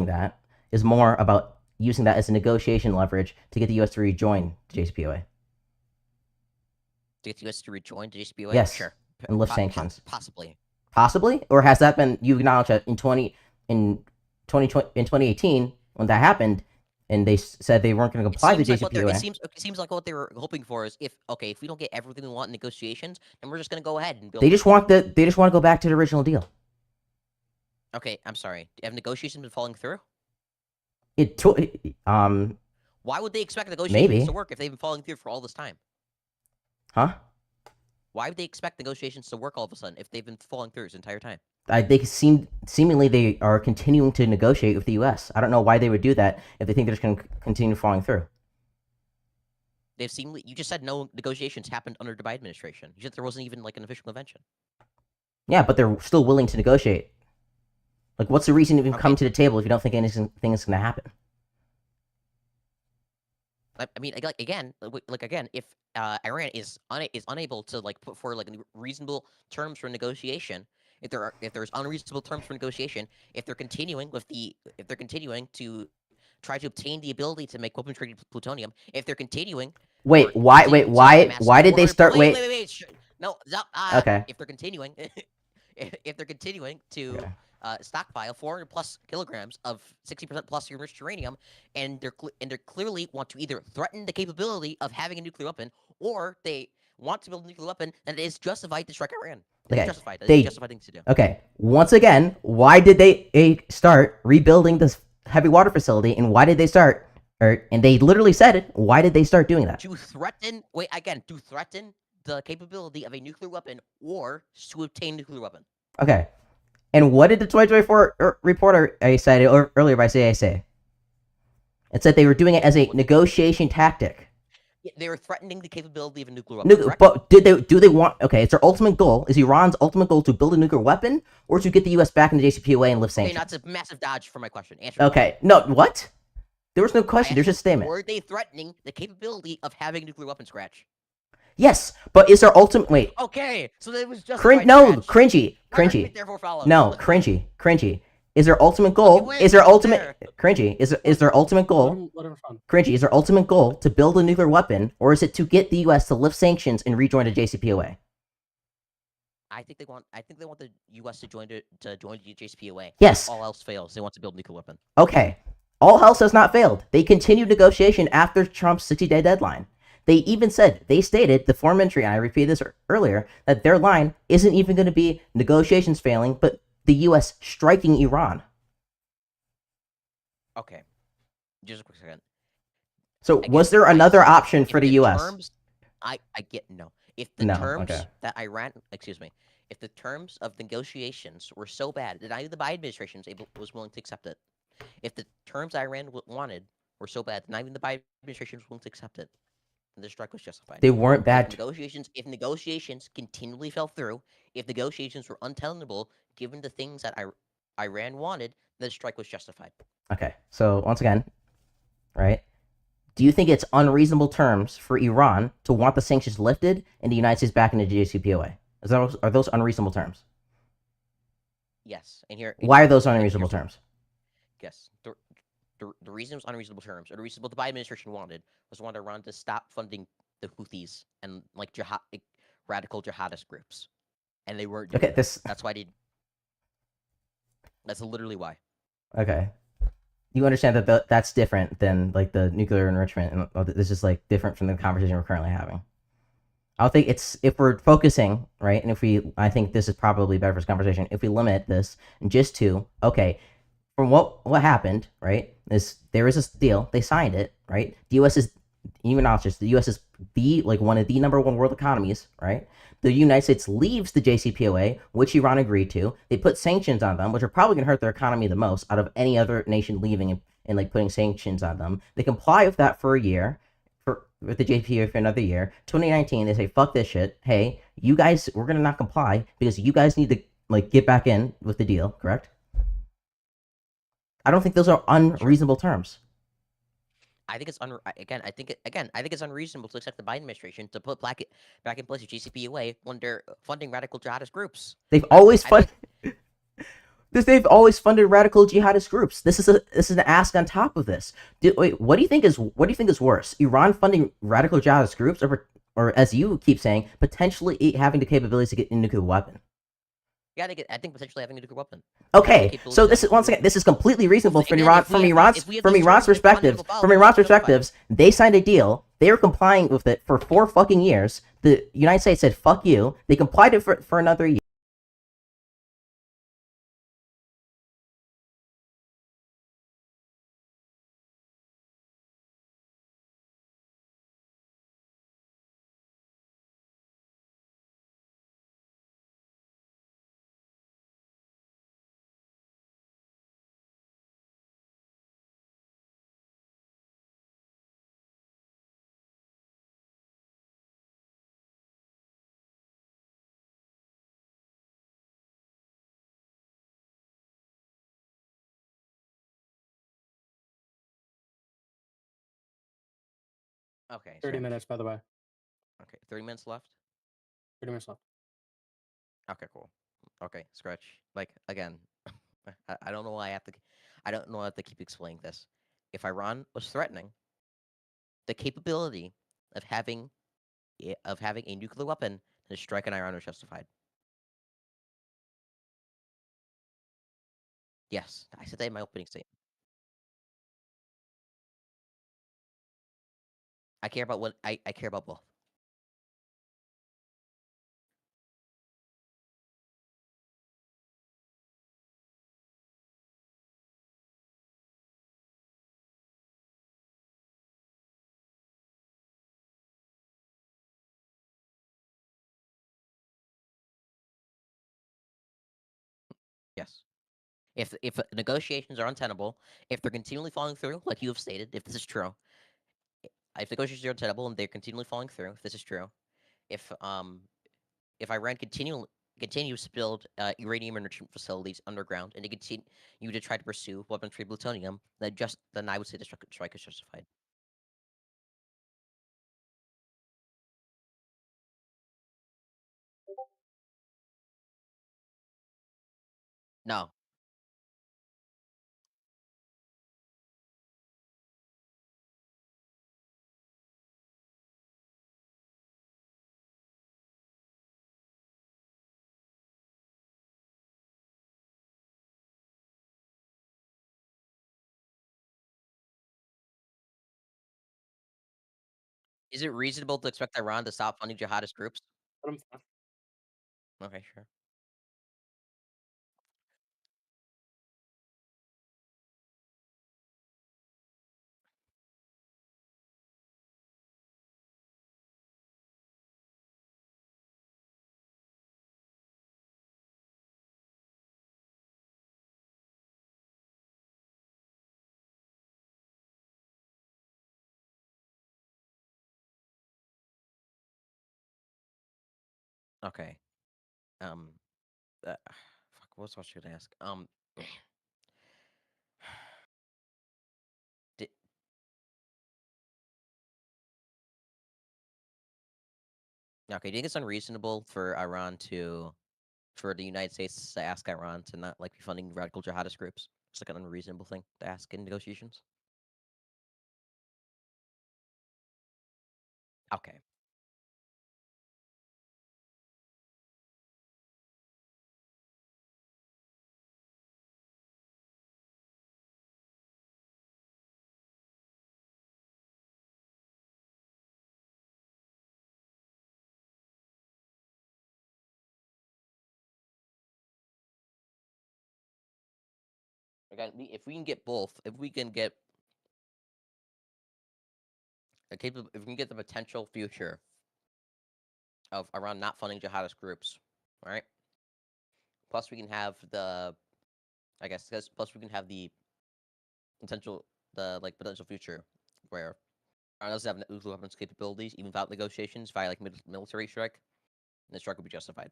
that is more about using that as a negotiation leverage to get the U.S. to rejoin the JCPOA? To get the U.S. to rejoin the JCPOA? Yes. Sure. And lift sanctions. Possibly. Possibly? Or has that been, you acknowledge that in 2018, when that happened, and they said they weren't going to comply to the JCPOA. It seems like what they were hoping for is if we don't get everything we want in negotiations, then we're just going to go ahead and build. They just want to go back to the original deal. Okay, I'm sorry. Have negotiations been falling through? Why would they expect negotiations to work if they've been falling through for all this time? Huh? Why would they expect negotiations to work all of a sudden if they've been falling through this entire time? Seemingly they are continuing to negotiate with the U.S. I don't know why they would do that if they think they're just going to continue falling through. You just said no negotiations happened under the Biden administration. You said there wasn't even like an official convention. Yeah, but they're still willing to negotiate. Like, what's the reason to even come to the table if you don't think anything is going to happen? I mean, again, if Iran is unable to put forward reasonable terms for negotiation, if there's unreasonable terms for negotiation, if they're continuing to try to obtain the ability to make weapons grade plutonium, if they're continuing. Why did they start? No. Okay. If they're continuing, to stockpile 400 plus kilograms of 60% plus enriched uranium, and they clearly want to either threaten the capability of having a nuclear weapon, or they want to build a nuclear weapon, and it is justified to strike Iran. It's justified. It's a justified thing to do. Okay. Once again, why did they start rebuilding this heavy water facility, and why did they start? And they literally said it. Why did they start doing that? To threaten the capability of a nuclear weapon or to obtain a nuclear weapon. Okay. And what did the 2024 report I cited earlier by CIA say? It said they were doing it as a negotiation tactic. They were threatening the capability of a nuclear weapon. Correct? But do they want? Okay, it's their ultimate goal. Is Iran's ultimate goal to build a nuclear weapon or to get the U.S. back in the JCPOA and lift Okay, sanctions? that's a massive dodge for my question. Answer. Okay, no, what? There was no question. There's just a statement. Were they threatening the capability of having a nuclear weapon, Scratch? Yes, but is their ultimate wait? Okay, so it was just cringy. Therefore follows. No, cringy. Is their ultimate goal? wait, Is their it's ultimate there. cringy? Is their ultimate goal? Let him respond. Cringy. Is their ultimate goal to build a nuclear weapon, or is it to get the U.S. to lift sanctions and rejoin the JCPOA? I think they want the U.S. to join the JCPOA. Yes. All else fails, they want to build a nuclear weapon. Okay. All else has not failed. They continued negotiation after Trump's 60-day deadline. They even said, they stated, the foreign ministry, and I repeated this earlier, that their line isn't even going to be negotiations failing, but the U.S. striking Iran. Okay. Just a quick second. So was there another option for the U.S.? Terms, I get no. If the terms that if the terms of negotiations were so bad that the Biden administration was willing to accept it, if the terms Iran wanted were so bad that not even the Biden administration was willing to accept it, then the strike was justified. They weren't bad. If negotiations continually fell through, if negotiations were untenable given the things that Iran wanted, then the strike was justified. Okay, so once again, right? Do you think it's unreasonable terms for Iran to want the sanctions lifted and the United States back in the JCPOA? Are those unreasonable terms? Yes. Why are those unreasonable terms? Yes. The reason it was unreasonable terms, or the reason what the Biden administration wanted, was wanted Iran to stop funding the Houthis and radical jihadist groups, and they weren't doing that. That's why That's literally why. Okay. You understand that that's different than like the nuclear enrichment, and this is like different from the conversation we're currently having. I think it's, if we're focusing, right, and I think this is probably better for this conversation, if we limit this just to, okay, from what happened, right, is there is this deal, they signed it, right, the U.S. is, even not just, the U.S. is one of the number one world economies, right, the United States leaves the JCPOA, which Iran agreed to, they put sanctions on them, which are probably going to hurt their economy the most out of any other nation leaving and like putting sanctions on them, they comply with that for a year, with the JPA for another year. 2019, they say, fuck this shit. Hey, you guys, we're going to not comply because you guys need to like get back in with the deal, correct? I don't think those are unreasonable terms. I think it's I think it's unreasonable to accept the Biden administration to put back in place the JCPOA when they're funding radical jihadist groups. They've always funded radical jihadist groups. This is an ask on top of this. What do you think is worse? Iran funding radical jihadist groups, or as you keep saying, potentially having the capabilities to get a nuclear weapon? Yeah, I think potentially having a nuclear weapon. Okay, so this is, once again, this is completely reasonable from Iran's perspective. From Iran's perspectives, they signed a deal. They were complying with it for 4 fucking years. The United States said, "Fuck you." They complied it for another year. Okay. 30 minutes, by the way. Okay, 30 minutes left. 30 minutes left. Okay, cool. Okay, Scratch. Like again, I don't know why I don't know why I have to keep explaining this. If Iran was threatening the capability of having a nuclear weapon, then a strike on Iran was justified. Yes, I said that in my opening statement. I care about I care about both. Yes. If negotiations are untenable, if they're continually falling through, like you have stated, if this is true, if negotiations are untenable and they're continually falling through, if this is true, if um if Iran continues to build uranium enrichment facilities underground and to continue to try to pursue weapons-free plutonium, then I would say the strike is justified. No. Is it reasonable to expect Iran to stop funding jihadist groups? Let him Okay, sure. Okay. Um, fuck, what was I going to ask? Di okay, do you think it's unreasonable for the United States to ask Iran to not, like, be funding radical jihadist groups? It's, like, an unreasonable thing to ask in negotiations? Okay. Again, if we can get both, if we can get if we can get the potential future of Iran not funding jihadist groups, all right? Plus, we can have plus we can have the potential, potential future where Iran doesn't have nuclear weapons capabilities, even without negotiations, via like military strike, and the strike would be justified.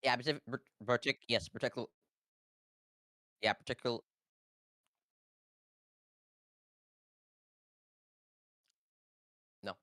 Yeah, yes, particular, yeah, particular. No,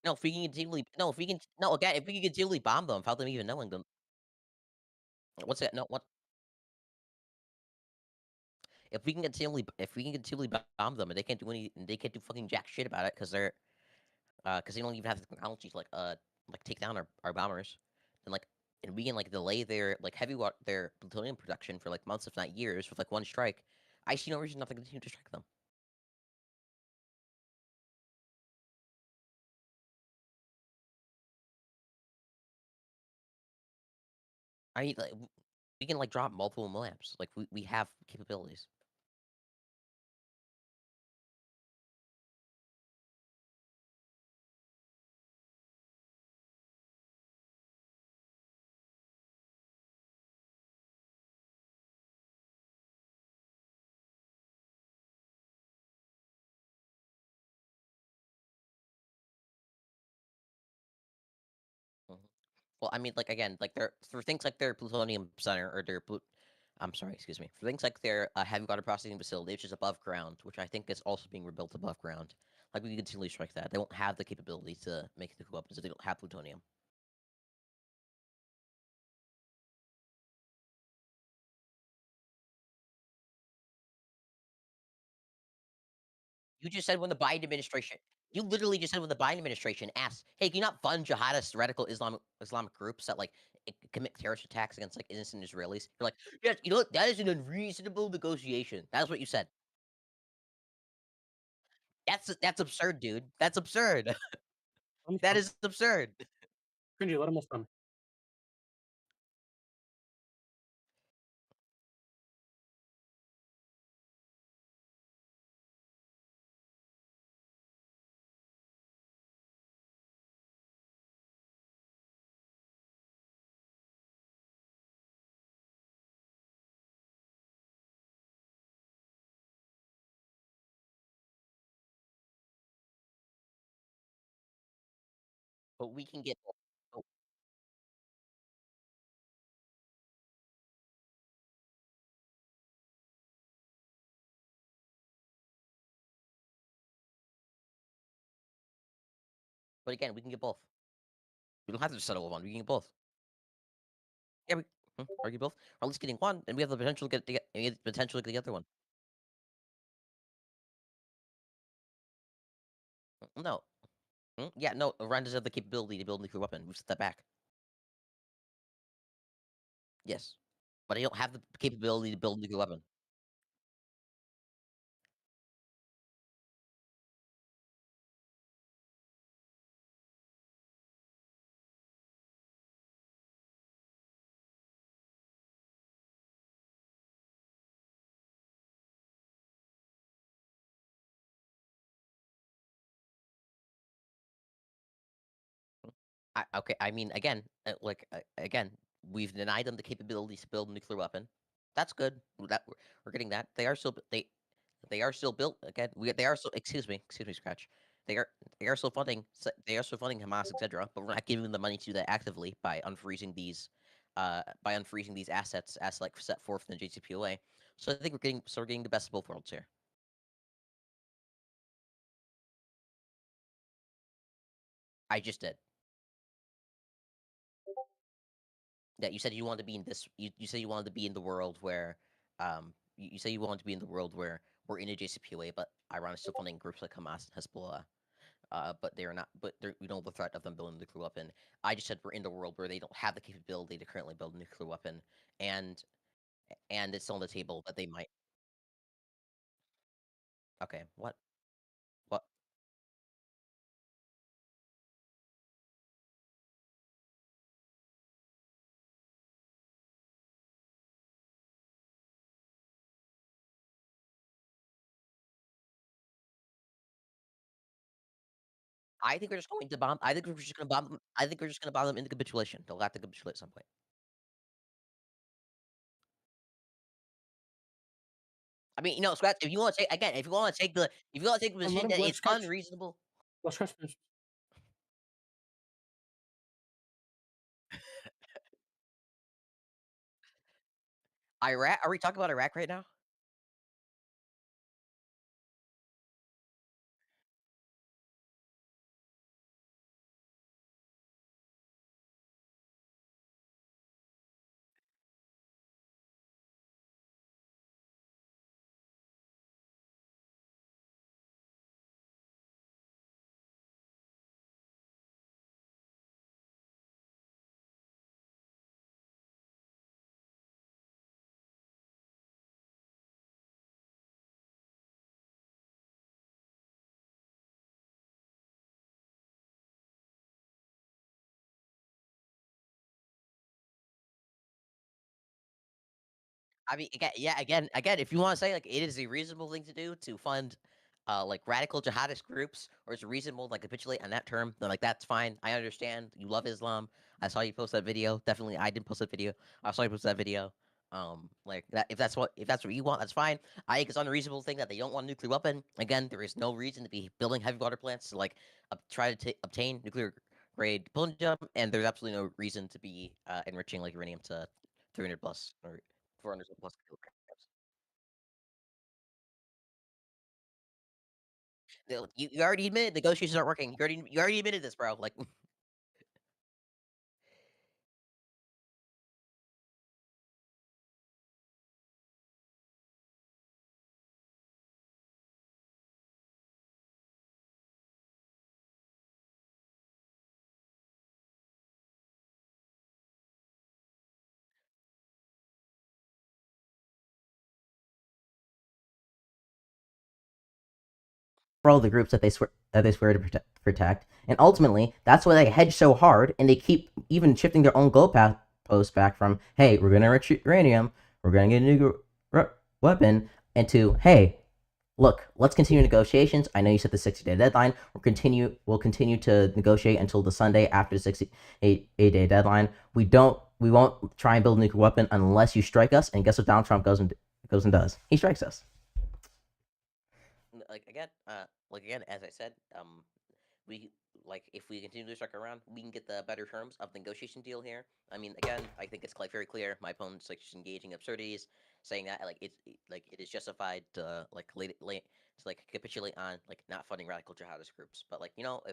no. If we can continually, no, if we can, no, again, if we can continually bomb them without them even knowing them, what's that? No, what? If we can continually bomb them and they can't do they can't do fucking jack shit about it because they don't even have the technology to like take down our bombers, and and we can like delay their their plutonium production for like months if not years with like one strike. I see no reason not to continue to strike them. I mean, like, we can like drop multiple labs. Like we have capabilities. Mhm. Well, I mean, like again, like they're for things like their plutonium center or their I'm sorry, excuse me. For things like their heavy water processing facility, which is above ground, which I think is also being rebuilt above ground. Like we can continually strike that. They won't have the capability to make nuclear weapons if they don't have plutonium. You just said when the Biden administration. You literally just said when the Biden administration asked, "Hey, can you not fund jihadist radical Islamic groups that like commit terrorist attacks against like innocent Israelis. You're like, yes, you know what? That is an unreasonable negotiation. That's what you said. That's absurd, dude. That's absurd. Almost That done. is absurd. Cringy, let him almost done. But we can get. Oh, but again, we can get both. We don't have to just settle with one. We can get both. Yeah, argue both. Or at least getting one, and we have the potential to get potentially get the other one. No. Yeah, no. Iran doesn't have the capability to build a nuclear weapon. We've set that back. Yes, but they don't have the capability to build a nuclear weapon. Okay, I mean, again, again, we've denied them the capabilities to build a nuclear weapon. That's good. That we're getting that. They are still built again. They are still excuse me, Scratch. They are they are still funding Hamas, etc. But we're not giving them the money to do that actively by unfreezing these assets as like set forth in the JCPOA. So I think we're getting the best of both worlds here. I just did. Yeah, you said you wanted to be in this. You said you wanted to be in the world where, you say you wanted to be in the world where we're in a JCPOA, but Iran is still funding groups like Hamas and Hezbollah. But they are not. But we know the threat of them building a nuclear weapon. I just said we're in the world where they don't have the capability to currently build a nuclear weapon, and it's on the table that they might. Okay, what? What? I think we're just going to bomb. I think we're just going to bomb them. I think we're just going to bomb them into capitulation. They'll have to capitulate at some point. I mean, Scratch. If you want to take again, if you want to take the Let position him that let it's Scratch. unreasonable. Let Scratch finish. Iraq? Are we talking about Iraq right now? I mean, again, if you want to say like it is a reasonable thing to do to fund, like radical jihadist groups, or it's reasonable to, like capitulate on that term, then like that's fine. I understand you love Islam. I saw you post that video. Definitely, I didn't post that video. I saw you post that video. Like that. If that's what you want, that's fine. I think it's unreasonable thing that they don't want a nuclear weapon. Again, there is no reason to be building heavy water plants to like try to obtain nuclear grade plutonium, and there's absolutely no reason to be enriching like uranium to 300 plus or 400 plus kilograms. You already admitted negotiations aren't working. You already admitted this, bro. Like for all the groups that they swear to protect. And ultimately, that's why they hedge so hard, and they keep even shifting their own goalposts back from, hey, we're going to retreat uranium, we're going to get a nuclear weapon, and to, hey, look, let's continue negotiations. I know you set the 60-day deadline. We'll continue to negotiate until the Sunday after the 68-day deadline. We won't try and build a nuclear weapon unless you strike us. And guess what Donald Trump goes and does? He strikes us. Like again, as I said, we if we continue to strike around, we can get the better terms of the negotiation deal here. I mean, again, I think it's very clear. My opponent's just engaging absurdities, saying that it is justified to to capitulate on not funding radical jihadist groups. But if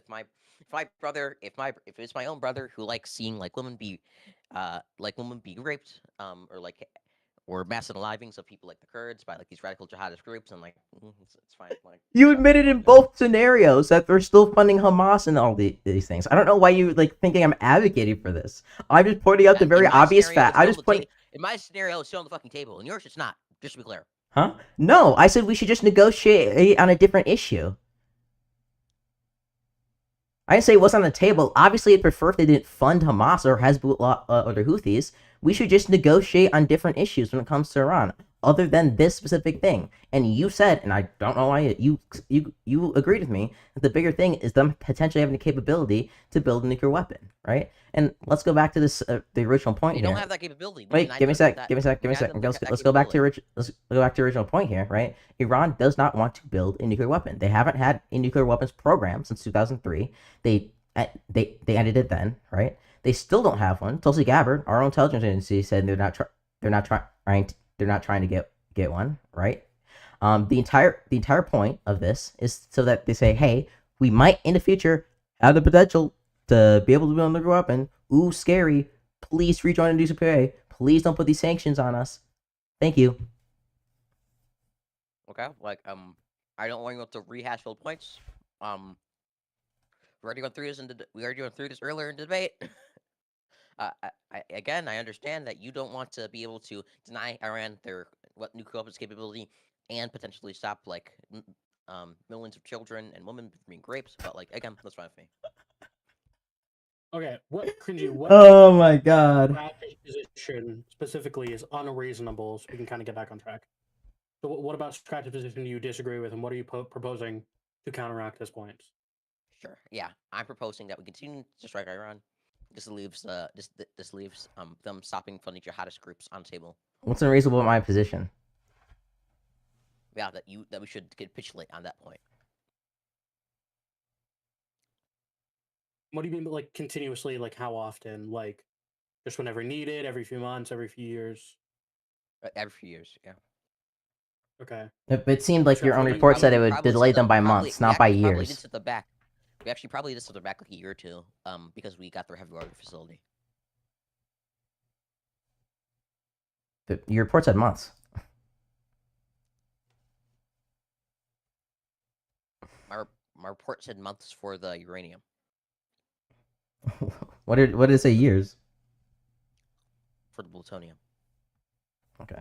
it's my own brother who likes seeing women be raped, or mass unalivings of people like the Kurds by these radical jihadist groups, and it's fine. You admitted in both scenarios that they're still funding Hamas and all these things. I don't know why you thinking I'm advocating for this. I'm just pointing out the very obvious fact. In my scenario, it's still on the fucking table. In yours, it's not. Just to be clear. Huh? No, I said we should just negotiate on a different issue. I didn't say it wasn't on the table. Obviously, I'd prefer if they didn't fund Hamas or Hezbollah or the Houthis. We should just negotiate on different issues when it comes to Iran, other than this specific thing. And you said, and I don't know why you agreed with me, that the bigger thing is them potentially having the capability to build a nuclear weapon, right? And let's go back to this the original point here. They don't have that capability. Wait, give me a sec. Let's go back to the original point here, right? Iran does not want to build a nuclear weapon. They haven't had a nuclear weapons program since 2003. They ended it then, right? They still don't have one. Tulsi Gabbard, our own intelligence agency, said they're not trying to get one, right? The entire point of this is so that they say, hey, we might in the future have the potential to be able to build a nuclear weapon. Ooh, scary. Please rejoin the DCPOA. Please don't put these sanctions on us. Thank you. Okay, I don't want you to rehash old points. We already went through this earlier in the debate. I understand that you don't want to be able to deny Iran their nuclear weapons capability and potentially stop millions of children and women from being raped. But again, that's fine with me. Okay, what Cringy? What? Oh my god. Position specifically is unreasonable, so we can kind of get back on track. So, what about Scratch's position you disagree with, and what are you proposing to counteract this point? Sure. Yeah, I'm proposing that we continue to strike Iran. This leaves them stopping funding jihadist groups on the table. What's unreasonable about my position? Yeah, that we should capitulate on that point. What do you mean, continuously? How often? Just whenever needed? Every few months? Every few years? Every few years, yeah. Okay. It seemed like your own report said it would delay them by months, not by years. Probably did set the back. We actually probably did set the back a year or two, because we got their heavy water facility. Your report said months. My report said months for the uranium. What did it say years? For the plutonium. Okay.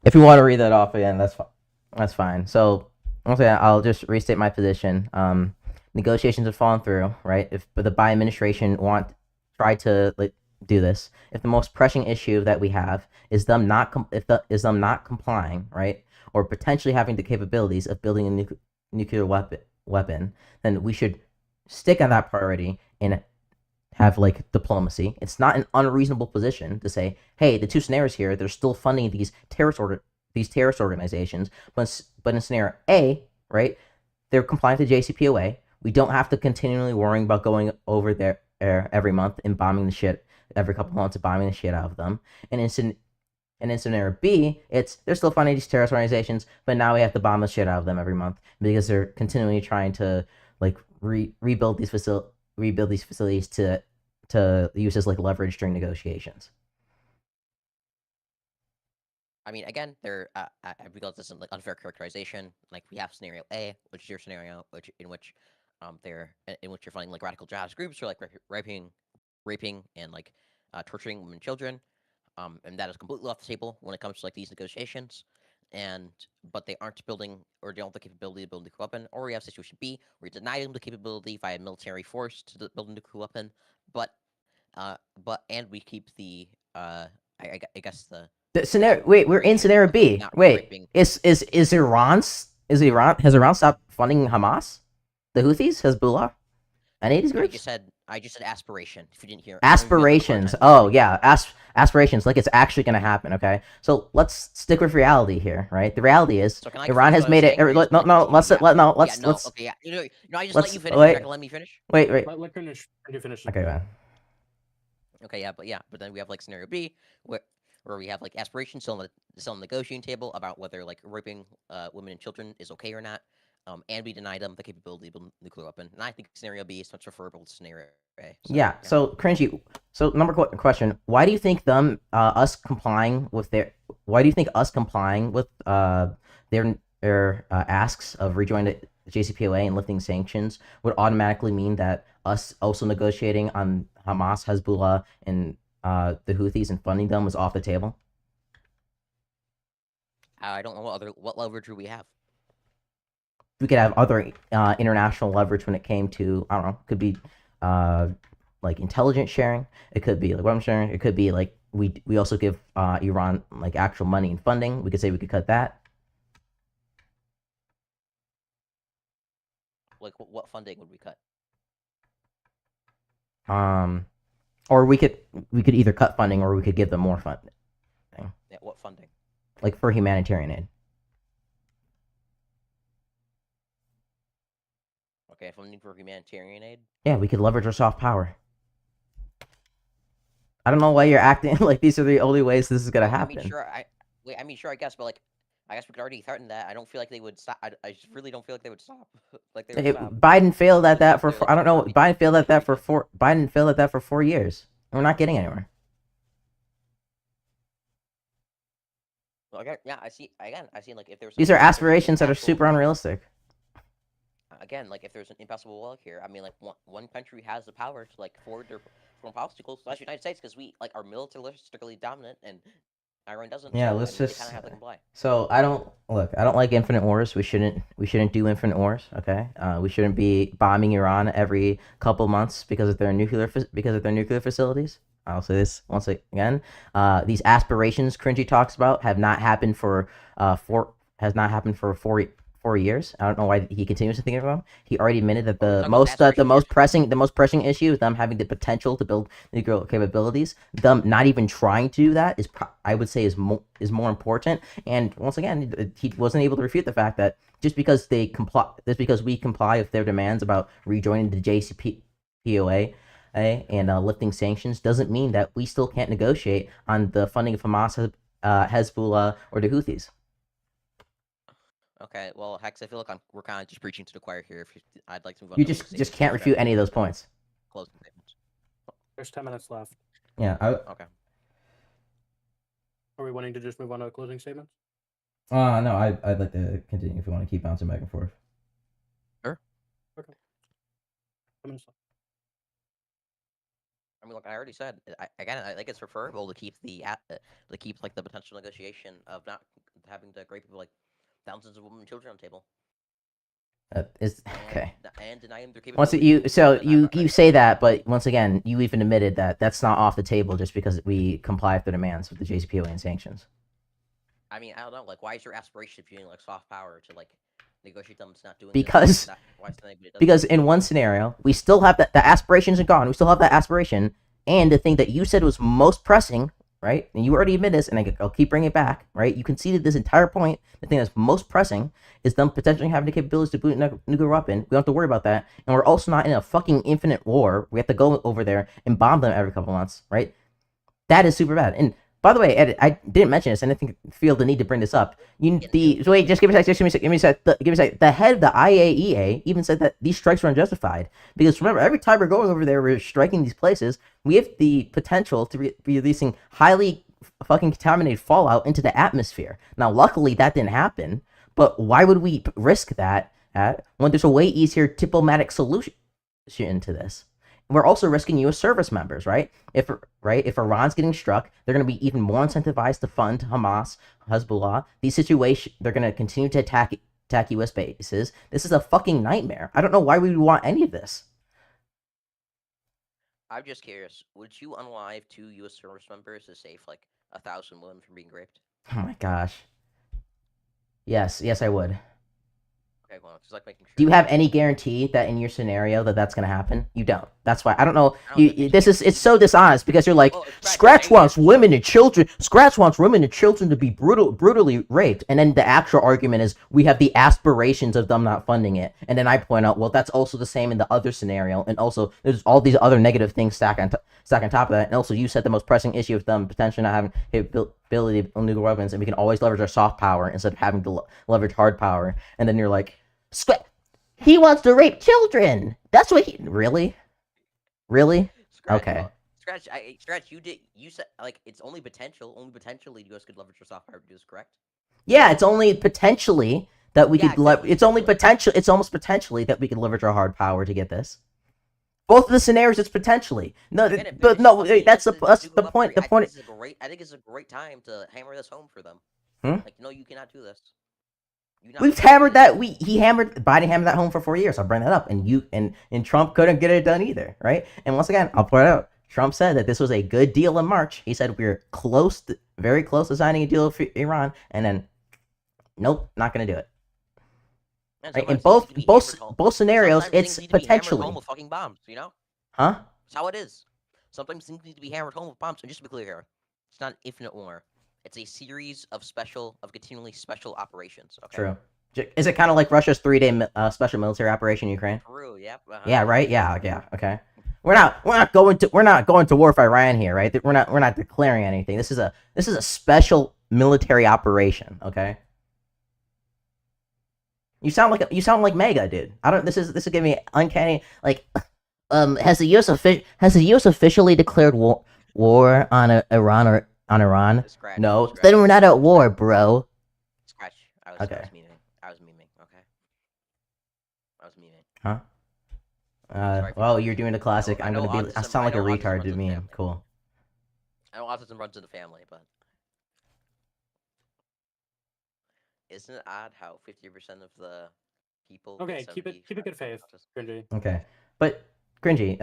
If you want to read that off again, that's fine. So, okay, I'll just restate my position. Negotiations have fallen through, right? If the Biden administration try to do this, if the most pressing issue that we have is them not complying, right, or potentially having the capabilities of building a nuclear weapon, then we should stick on that priority and have diplomacy. It's not an unreasonable position to say, hey, the two scenarios here, they're still funding these terrorist organizations, but in scenario A, right, they're compliant to JCPOA. We don't have to continually worrying about going over there every month and bombing the shit every couple months and bombing the shit out of them. And in scenario B, they're still funding these terrorist organizations, but now we have to bomb the shit out of them every month because they're continually trying to rebuild these facilities to use as leverage during negotiations. I mean, again, because this is unfair characterization. We have scenario A, which is your scenario, in which you're finding radical jihadist groups or raping and torturing women and children, and that is completely off the table when it comes to these negotiations. but they aren't building or they don't have the capability to build a nuclear weapon, or we have situation B where we deny them the capability via military force to build a nuclear weapon, but and we keep the I guess The scenario. Wait, we're in scenario B. Wait, is Iran has Iran stopped funding Hamas, the Houthis, Hezbollah, any of these groups? I just said aspiration. If you didn't hear aspirations. Oh yeah, aspirations. Like it's actually gonna happen. Okay, so let's stick with reality here, right? The reality is Iran has made it. Let's. Okay, yeah. I just let you finish. You're not gonna let me finish. Wait. Let you finish. Okay, man. Okay, but then we have like scenario B where we have like aspirations still on the negotiating table about whether like raping women and children is okay or not. And we deny them the capability to build a nuclear weapon. And I think scenario B is much preferable to scenario A. So cringy. So number question: why do you think us complying with their asks of rejoining the JCPOA and lifting sanctions would automatically mean that us also negotiating on Hamas, Hezbollah, and the Houthis and funding them was off the table? I don't know what leverage we have. We could have other international leverage when it came to, I don't know, could be like intelligence sharing. It could be like weapon sharing. It could be like we also give Iran like actual money and funding. We could say we could cut that. Like what funding would we cut? Or we could either cut funding or we could give them more funding. Yeah, what funding? Like for humanitarian aid. Okay, funding for humanitarian aid? Yeah, we could leverage our soft power. I don't know why you're acting like these are the only ways this is gonna happen. I guess, but like, I guess we could already threaten that. I don't feel like they would stop. I just really don't feel like they would stop. Biden failed at that for I don't know. Biden failed at that for 4 years. We're not getting anywhere. Well, again, yeah, I see like if there's these are aspirations that are super unrealistic. Again, like if there's an impossible wall here, I mean, like one country has the power to like forward their foreign policy goals. That's the United States, because we like are militaristically dominant, and Iran doesn't. Yeah, so, let's just. Kind of have to comply. So I don't like infinite wars. We shouldn't do infinite wars. Okay, we shouldn't be bombing Iran every couple months because of their nuclear facilities. I'll say this once again. These aspirations Cringy talks about have not happened for 4 years. I don't know why he continues to think of them. He already admitted that the most pressing issue is them having the potential to build nuclear capabilities. Them not even trying to do that I would say is more important. And once again, he wasn't able to refute the fact that just because we comply with their demands about rejoining the JCPOA and lifting sanctions doesn't mean that we still can't negotiate on the funding of Hamas, Hezbollah, or the Houthis. Okay, well, Hex, I feel like we're kind of just preaching to the choir here. I'd like to move on. You just can't refute any of those points. Closing statements. There's 10 minutes left. Yeah. Okay. Are we wanting to just move on to closing statements? No, I'd like to continue if you want to keep bouncing back and forth. Sure. Okay. 10 minutes left. I mean, look, I already said. I think it's preferable to keep the potential negotiation of not having to rape people like thousands of women and children on the table. Okay. And deny them their capability. You say that, but once again, you even admitted that that's not off the table just because we comply with the demands with the JCPOA and sanctions. I mean, I don't know. Like, why is your aspiration of using like soft power to like negotiate them? It's not doing because in one scenario we still have the aspiration isn't gone. We still have that aspiration, and the thing that you said was most pressing. Right, and you already admit this, and I'll keep bringing it back. Right, you conceded this entire point. The thing that's most pressing is them potentially having the capabilities to boot a nuclear weapon. We don't have to worry about that, and we're also not in a fucking infinite war. We have to go over there and bomb them every couple months. Right, that is super bad. And by the way, Ed, I didn't mention this, and I think feel the need to bring this up. Just give me a sec. The head of the IAEA even said that these strikes were unjustified because remember, every time we're going over there, we're striking these places. We have the potential to be releasing highly fucking contaminated fallout into the atmosphere. Now, luckily, that didn't happen. But why would we risk that when there's a way easier diplomatic solution to this? we're also risking U.S. service members, right? If Iran's getting struck, they're going to be even more incentivized to fund Hamas, Hezbollah. These situations, they're going to continue to attack U.S. bases. This is a fucking nightmare. I don't know why we would want any of this. I'm just curious. Would you unalive 2 U.S. service members to save like 1,000 women from being raped? Oh my gosh. Yes, I would. Okay, well, just like making sure. Do you have any guarantee that in your scenario that's going to happen? You don't. That's why I don't know. I don't think It's so dishonest because you're like, Oh, Scratch wants women and children. Scratch wants women and children to be brutally raped, and then the actual argument is we have the aspirations of them not funding it, and then I point out, well, that's also the same in the other scenario, and also there's all these other negative things stacked on top of that, and also you said the most pressing issue of them potentially not having ability to build nuclear weapons, and we can always leverage our soft power instead of having to leverage hard power, and then you're like, he wants to rape children. That's what he really. Scratch, Okay. well, Scratch. You said like it's only potential. Only potentially, the U.S. could leverage your soft power to do this, correct? Yeah, it's only potentially that we Yeah, could. exactly. It's only potential. It's almost potentially that we could leverage our hard power to get this. Both of the scenarios, it's potentially. No, Get it, but because no, fucking that's the this is point. The I think point. this is I think it's a great time to hammer this home for them. Hmm? Like, no, you cannot do this. We've hammered that. Biden hammered that home for 4 years. I'll bring that up, and Trump couldn't get it done either, right? And once again, I'll point out, Trump said that this was a good deal in March. He said we're very close to signing a deal with Iran, and then, nope, not gonna do it. Right? In both scenarios, Sometimes it's things need to be hammered potentially. home with fucking bombs. You know, Huh? that's how it is. Sometimes things need to be hammered home with bombs. And just to be clear here, it's not infinite war. It's a series of continually special operations. Okay. True. Is it kind of like Russia's 3-day special military operation in Ukraine? True. Yep. Yeah. Right. Yeah. Okay. We're not going to war with Iran here, right? We're not declaring anything. This is a special military operation. Okay. You sound like Mega, dude. I don't. This is giving me uncanny. Like, has the U.S. officially declared war on Iran or on Iran? Scratch, No. scratch. Then we're not at war, bro. Scratch. Okay. I was memeing. Okay. I was memeing. Huh? Sorry for Well, that. you're doing the classic. I know I sound like a autism retard runs to in the me. family. Cool. I know autism runs in the family, but isn't it odd how 50% of the people? Okay, keep it good faith, Cringy. Okay, but Cringy,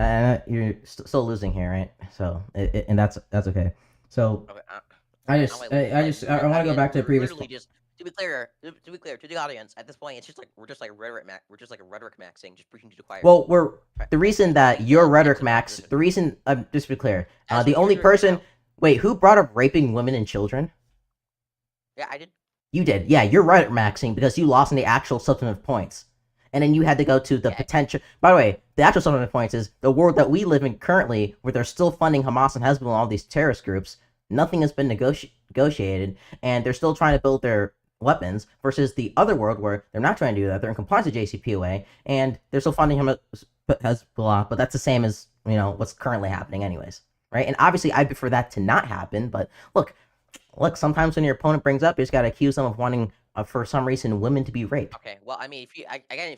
you're still losing here, right? So, and that's okay. So, Okay, I want to go back to the previous. Just to be clear to the audience, at this point, it's just like we're just like rhetoric maxing, just preaching to the choir. Well, the reason that you're rhetoric max. The reason, just to be clear, the only person. Wait, who brought up raping women and children? Yeah, I did. You did. Yeah, you're rhetoric maxing because you lost in the actual substantive points. And then you had to go to the potential. By the way, the actual substantive points is the world that we live in currently, where they're still funding Hamas and Hezbollah and all these terrorist groups. Nothing has been negotiated, and they're still trying to build their weapons. Versus the other world where they're not trying to do that. They're in compliance with JCPOA, and they're still funding Hezbollah. But that's the same as what's currently happening, anyways, right? And obviously, I prefer that to not happen. But look, sometimes when your opponent brings up, you just gotta accuse them of wanting, for some reason, women to be raped. Okay, well, I mean, if you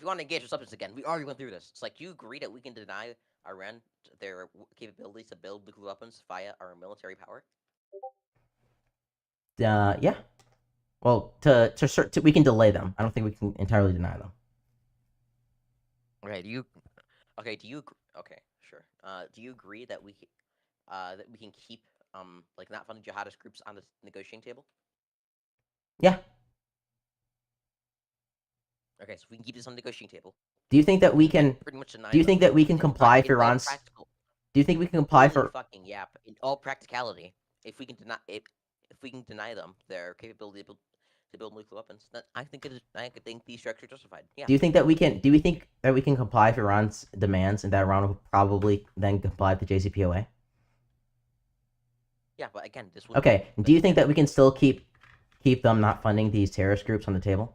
want to engage with substance again, we already went through this. It's like, do you agree that we can deny Iran their capabilities to build nuclear weapons via our military power? Yeah. Well, we can delay them. I don't think we can entirely deny them. Okay. Do you? Okay. Okay. Sure. Do you agree that we can keep like not funding jihadist groups on the negotiating table? Yeah. Okay, so we can keep this on the negotiating table. Do you think that we can? Pretty much deny Do you think that we can comply for Iran's? Iran's? Do you think we can comply for? Fucking yap. In all practicality, if we can deny them their capability to build nuclear weapons, then I think these strikes are justified. Yeah. Do you think that we can? Do we think that we can comply for Iran's demands, and that Iran will probably then comply with the JCPOA? Yeah, but again, this would. Okay. Do you think that we can still keep them not funding these terrorist groups on the table?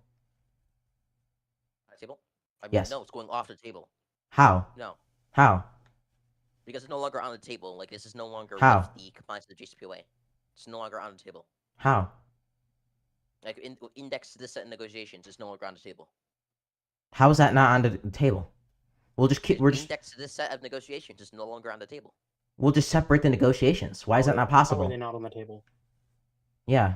Table? I mean, Yes. No, it's going off the table. How? No. How? Because it's no longer on the table. Like, this is no longer How? with the compliance of the JCPOA. It's no longer on the table. How? Like, index to this set in negotiations is no longer on the table. How is that not on the table? We'll just keep. The We're just. index to this set of negotiations is no longer on the table. We'll just separate the negotiations. Why is that not possible? How are they not on the table? Yeah.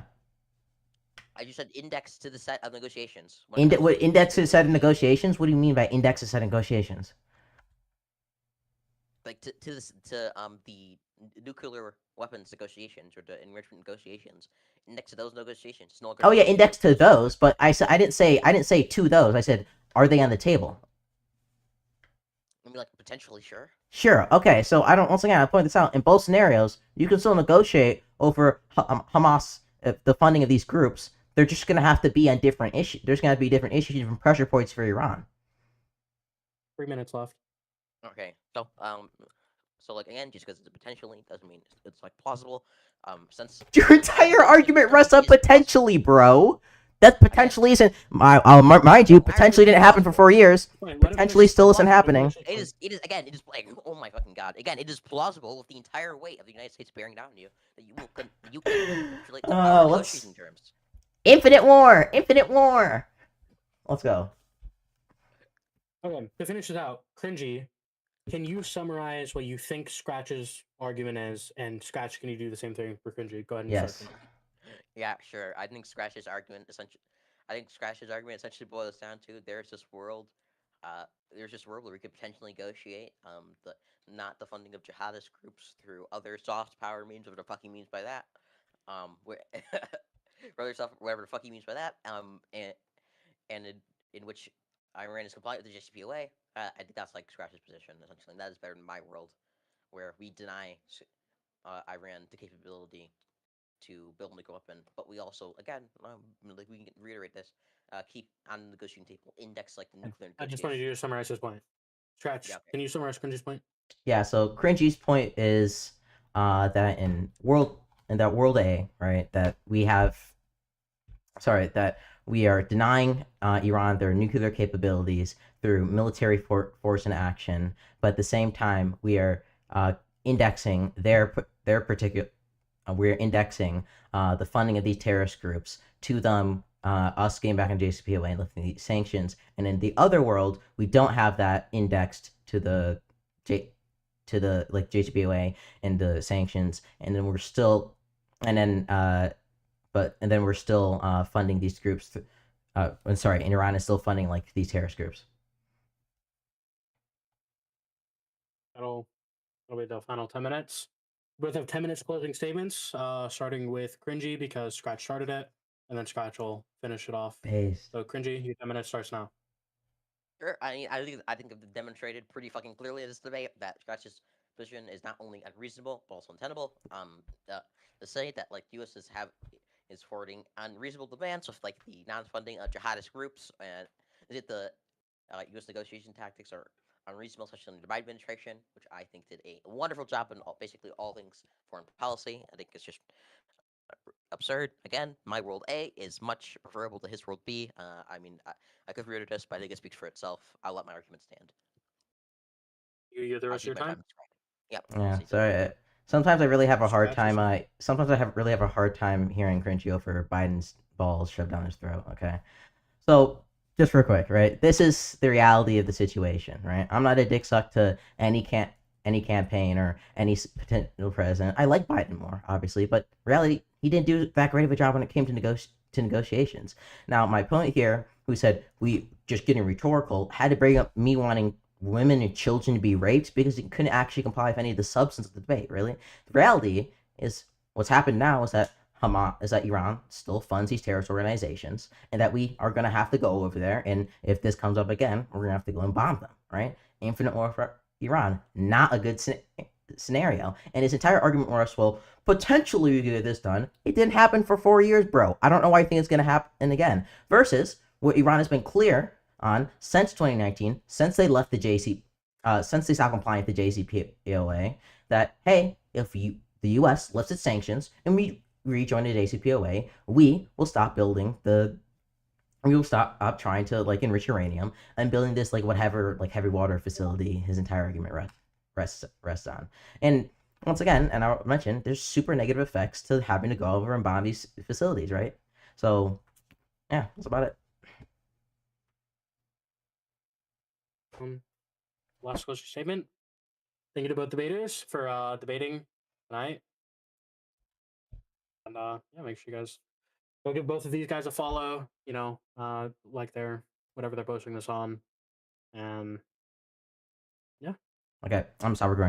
I just said index to the set of negotiations. What index to set of negotiations? What do you mean by index to set of negotiations? Like to the nuclear weapons negotiations or the enrichment negotiations. Index to those negotiations. It's no longer Oh yeah, index to those, but I didn't say to those. I said, are they on the table? I mean, like potentially, sure. Sure. Okay. So I don't. Once again, I point this out. In both scenarios, you can still negotiate over Hamas, the funding of these groups. They're just gonna have to be on different issues. There's gonna be different issues, different pressure points for Iran. 3 minutes left. Okay. So like again, just because it's potentially doesn't mean it's like plausible. Since Your entire argument rests on potentially, bro. That potentially isn't. I'll mind you, potentially didn't happen for 4 years. Potentially still isn't happening. It is again. It is like, oh my fucking god. Again, it is plausible with the entire weight of the United States bearing down on you that you can manipulate the negotiating terms. Infinite war. Infinite war. Let's go. Okay, to finish this out, Cringy, can you summarize what you think Scratch's argument is? And Scratch, can you do the same thing for Cringy? Go ahead and Yes. start. Yeah, sure. I think Scratch's argument essentially boils down to there's this world where we could potentially negotiate not the funding of jihadist groups through other soft power means, whatever the fuck he means by that. Where whatever the fuck he means by that. And in which Iran is compliant with the JCPOA. I think that's like Scratch's position essentially. And that is better than my world, where we deny Iran the capability to build a nuclear weapon, but we also, again, like we can reiterate this, keep on the negotiating table, index like the nuclear. I just wanted you to summarize his point. Scratch, okay. Can you summarize Cringy's point? Yeah. So Cringy's point is that in world A, right, that we are denying Iran their nuclear capabilities through military force and action, but at the same time we are indexing their particular. We're indexing the funding of these terrorist groups to them, us getting back on JCPOA and lifting the sanctions. And in the other world, we don't have that indexed to the JCPOA and the sanctions, and then we're still, and then we're still funding these groups. And Iran is still funding like these terrorist groups. That'll be the final 10 minutes. Both have 10 minutes closing statements, starting with Cringy because Scratch started it, and then Scratch will finish it off. Paste. So Cringy, your 10 minutes starts now. Sure. I mean, I think I've demonstrated pretty fucking clearly in this debate that Scratch's position is not only unreasonable but also untenable. To say that like U.S. is forwarding unreasonable demands with like the non-funding of jihadist groups, and is it the U.S. negotiation tactics are unreasonable, especially under the Biden administration, which I think did a wonderful job in basically all things foreign policy. I think it's just absurd. Again, my world A is much preferable to his world B. I mean, I could read this, but I think it speaks for itself. I'll let my argument stand. You have the rest of your time? Yep. Yeah, sorry. Sometimes I really have a hard time. Sometimes I really have a hard time hearing Cringy over Biden's balls shoved down his throat. Okay, so just real quick, right? This is the reality of the situation, right? I'm not a dick suck to any campaign or any potential president. I like Biden more, obviously, but reality, he didn't do that great of a job when it came to negotiations. Now, my opponent here, who said we just getting rhetorical, had to bring up me wanting women and children to be raped because he couldn't actually comply with any of the substance of the debate. Really, the reality is what's happened now is that Iran still funds these terrorist organizations, and that we are going to have to go over there, and if this comes up again, we're going to have to go and bomb them, right? Infinite war for Iran, not a good scenario. And his entire argument was, well, potentially we could get this done. It didn't happen for 4 years, bro. I don't know why you think it's going to happen again. Versus what Iran has been clear on since 2019, since they left the since they stopped complying with the JCPOA, that, hey, if the U.S. lifts its sanctions and we rejoin the JCPOA, we will stop trying to like enrich uranium and building this like whatever like heavy water facility his entire argument rests on. And once again, and I mentioned, there's super negative effects to having to go over and bomb these facilities, right? So yeah, that's about it. last closing statement. Thank you to both debaters for debating tonight. And yeah, make sure you guys go give both of these guys a follow. You know, like their whatever they're posting this on, and yeah. Okay, I'm sorry, we're going.